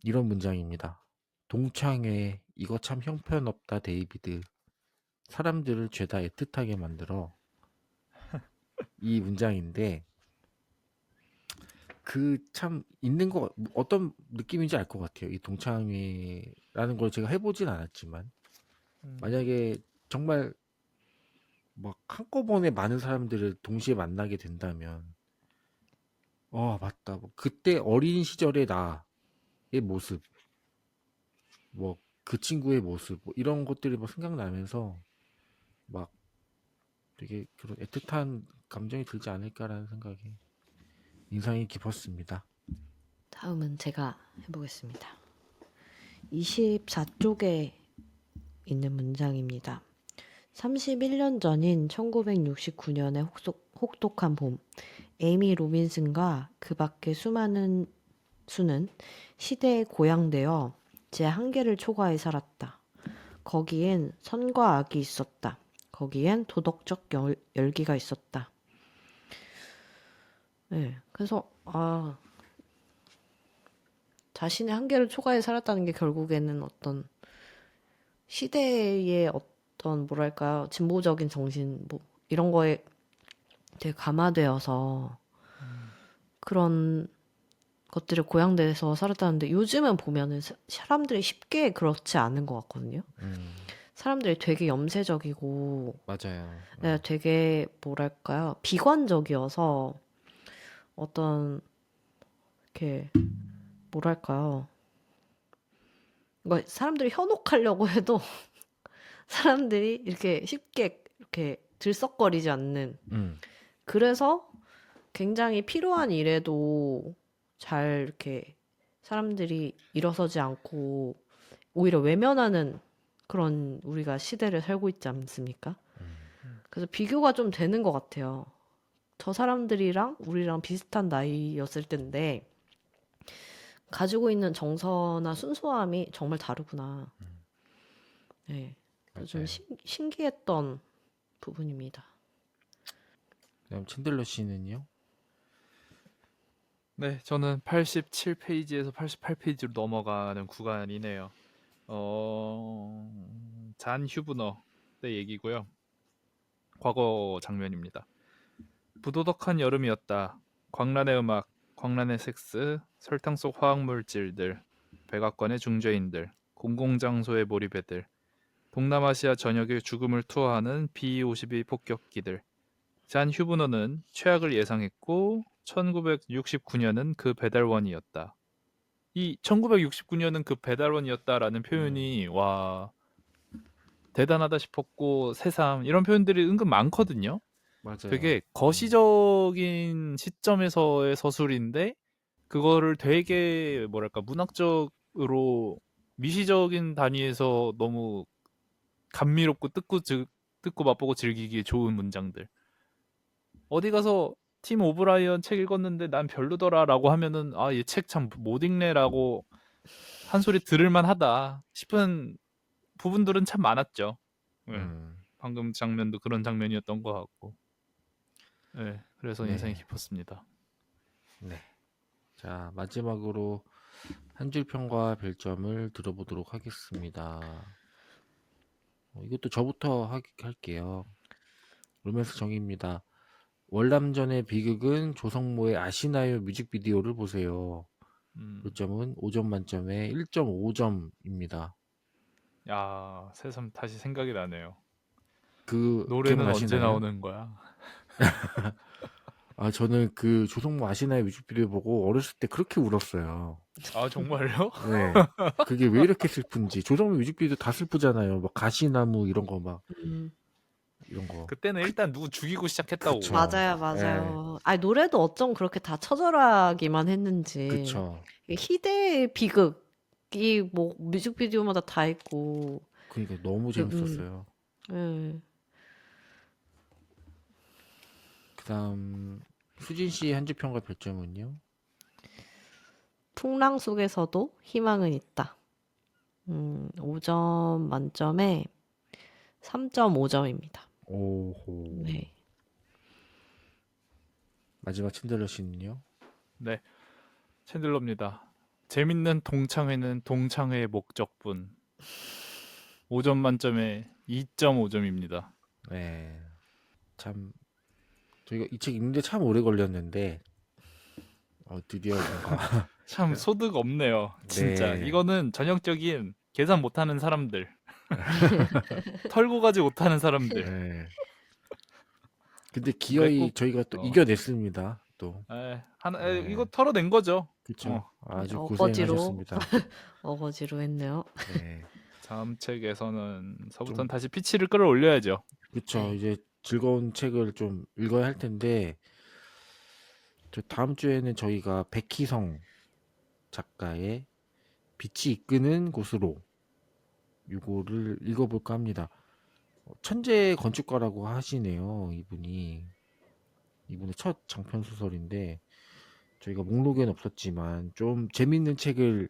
이런 문장입니다. 동창회 이거 참 형편없다 데이비드. 사람들을 죄다 애틋하게 만들어. 이 문장인데 그 참 있는 거 어떤 느낌인지 알 것 같아요. 이 동창회라는 걸 제가 해보진 않았지만 음, 만약에 정말 막 한꺼번에 많은 사람들을 동시에 만나게 된다면 맞다. 뭐 그때 어린 시절의 나의 모습, 뭐 그 친구의 모습, 뭐 이런 것들이 막 생각나면서 막 되게 그런 애틋한 감정이 들지 않을까라는 생각이 인상이 깊었습니다. 다음은 제가 해보겠습니다. 24쪽에 있는 문장입니다. 31년 전인 1969년의 혹독한 봄, 에이미 로빈슨과 그 밖의 수많은 수는 시대에 고양되어 제 한계를 초과해 살았다. 거기엔 선과 악이 있었다. 거기엔 도덕적 열기가 있었다. 네, 그래서 자신의 한계를 초과해 살았다는 게 결국에는 어떤 시대의 어떤 뭐랄까요 진보적인 정신 뭐 이런 거에 되게 감화되어서 음, 그런 것들을 고양돼서 살았다는데 요즘은 보면은 사람들이 쉽게 그렇지 않은 것 같거든요. 음, 사람들이 되게 염세적이고 맞아요. 네, 되게 뭐랄까요 비관적이어서 어떤 이렇게 뭐랄까요 사람들이 현혹하려고 해도 사람들이 이렇게 쉽게 이렇게 들썩거리지 않는 음, 그래서 굉장히 필요한 일에도 잘 이렇게 사람들이 일어서지 않고 오히려 외면하는 그런 우리가 시대를 살고 있지 않습니까? 음. 그래서 비교가 좀 되는 것 같아요. 저 사람들이랑 우리랑 비슷한 나이였을 텐데 가지고 있는 정서나 순수함이 정말 다르구나. 네. 그래서 좀 맞아요. 신기했던 부분입니다. 그다음 챈들러 씨는요? 네, 저는 87페이지에서 88페이지로 넘어가는 구간이네요. 잔 휴브너의 얘기고요. 과거 장면입니다. 부도덕한 여름이었다. 광란의 음악, 광란의 섹스, 설탕 속 화학물질들, 백악관의 중죄인들, 공공장소의 몰입애들, 동남아시아 전역에 죽음을 투하하는 B-52 폭격기들. 잔 휴브너는 최악을 예상했고 1969년은 그 배달원이었다. 이 1969년은 그 배달원이었다라는 표현이 와 대단하다 싶었고 새삼 이런 표현들이 은근 많거든요. 맞아요. 되게 거시적인 시점에서의 서술인데 그거를 되게 뭐랄까 문학적으로 미시적인 단위에서 너무 감미롭고 뜯고 맛보고 즐기기 좋은 문장들. 어디 가서 팀 오브라이언 책 읽었는데 난 별로더라라고 하면은 아, 얘 책 참 못 읽네라고 한 소리 들을만 하다 싶은 부분들은 참 많았죠. 네. 음, 방금 장면도 그런 장면이었던 것 같고. 네. 그래서 인상이 네, 깊었습니다. 네. 자, 마지막으로 한 줄 평과 별점을 들어보도록 하겠습니다. 이것도 저부터 할게요. 로맨스 정의입니다. 월남전의 비극은 조성모의 아시나요 뮤직비디오를 보세요. 별점은 5점 만점에 1.5점입니다. 야, 새삼 다시 생각이 나네요. 그 노래는 언제 기억나시나요? 나오는 거야? 저는 그 조성모 아시나요 뮤직비디오 보고 어렸을 때 그렇게 울었어요. 아, 정말요? 네. 그게 왜 이렇게 슬픈지. 조성모 뮤직비디오 다 슬프잖아요. 막 가시나무 이런 거 막 이런 거. 그때는 일단 누구 죽이고 시작했다고. 그쵸. 맞아요, 맞아요. 아니, 노래도 어쩜 그렇게 다 처절하기만 했는지. 그쵸. 이게 희대의 비극이 뭐 뮤직비디오마다 다 있고. 그러니까 너무 재밌었어요. 예. 그다음 수진 씨 한 줄 평가 별점은요? 풍랑 속에서도 희망은 있다. 5점 만점에 3.5점입니다. 오호. 네. 마지막 챈들러 씨는요? 네, 챈들러입니다. 재밌는 동창회는 동창회의 목적뿐. 5점 만점에 2.5점입니다. 네. 참 저희가 이 책 읽는데 참 오래 걸렸는데 드디어 뭔가 참 소득 없네요. 진짜 네. 이거는 전형적인 계산 못하는 사람들, 털고 가지 못하는 사람들. 네. 근데 기어이 꼭- 저희가 또 어. 이겨냈습니다. 또 네. 이거 털어낸 거죠. 그쵸. 아주 어거지로. 고생하셨습니다. 어거지로 했네요. 네. 다음 책에서는 서부터는 좀- 다시 피치를 끌어올려야죠. 그쵸. 네. 이제 즐거운 책을 좀 읽어야 할 텐데 저 다음 주에는 저희가 백희성 작가의 빛이 이끄는 곳으로 이거를 읽어볼까 합니다. 천재 건축가라고 하시네요. 이분의 첫 장편 소설인데 저희가 목록에는 없었지만 좀 재밌는 책을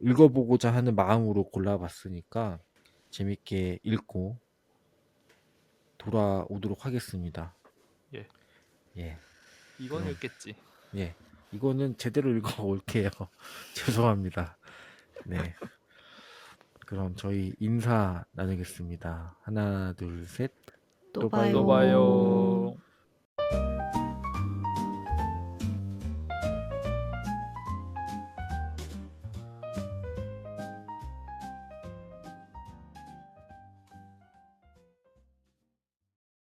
읽어보고자 하는 마음으로 골라봤으니까 재밌게 읽고 돌아오도록 하겠습니다. 예. 예. 이건 그럼. 읽겠지. 예. 이거는 제대로 읽어올게요. 죄송합니다. 네. 그럼 저희 인사 나누겠습니다. 하나, 둘, 셋. 또 또 봐요. 또 봐요.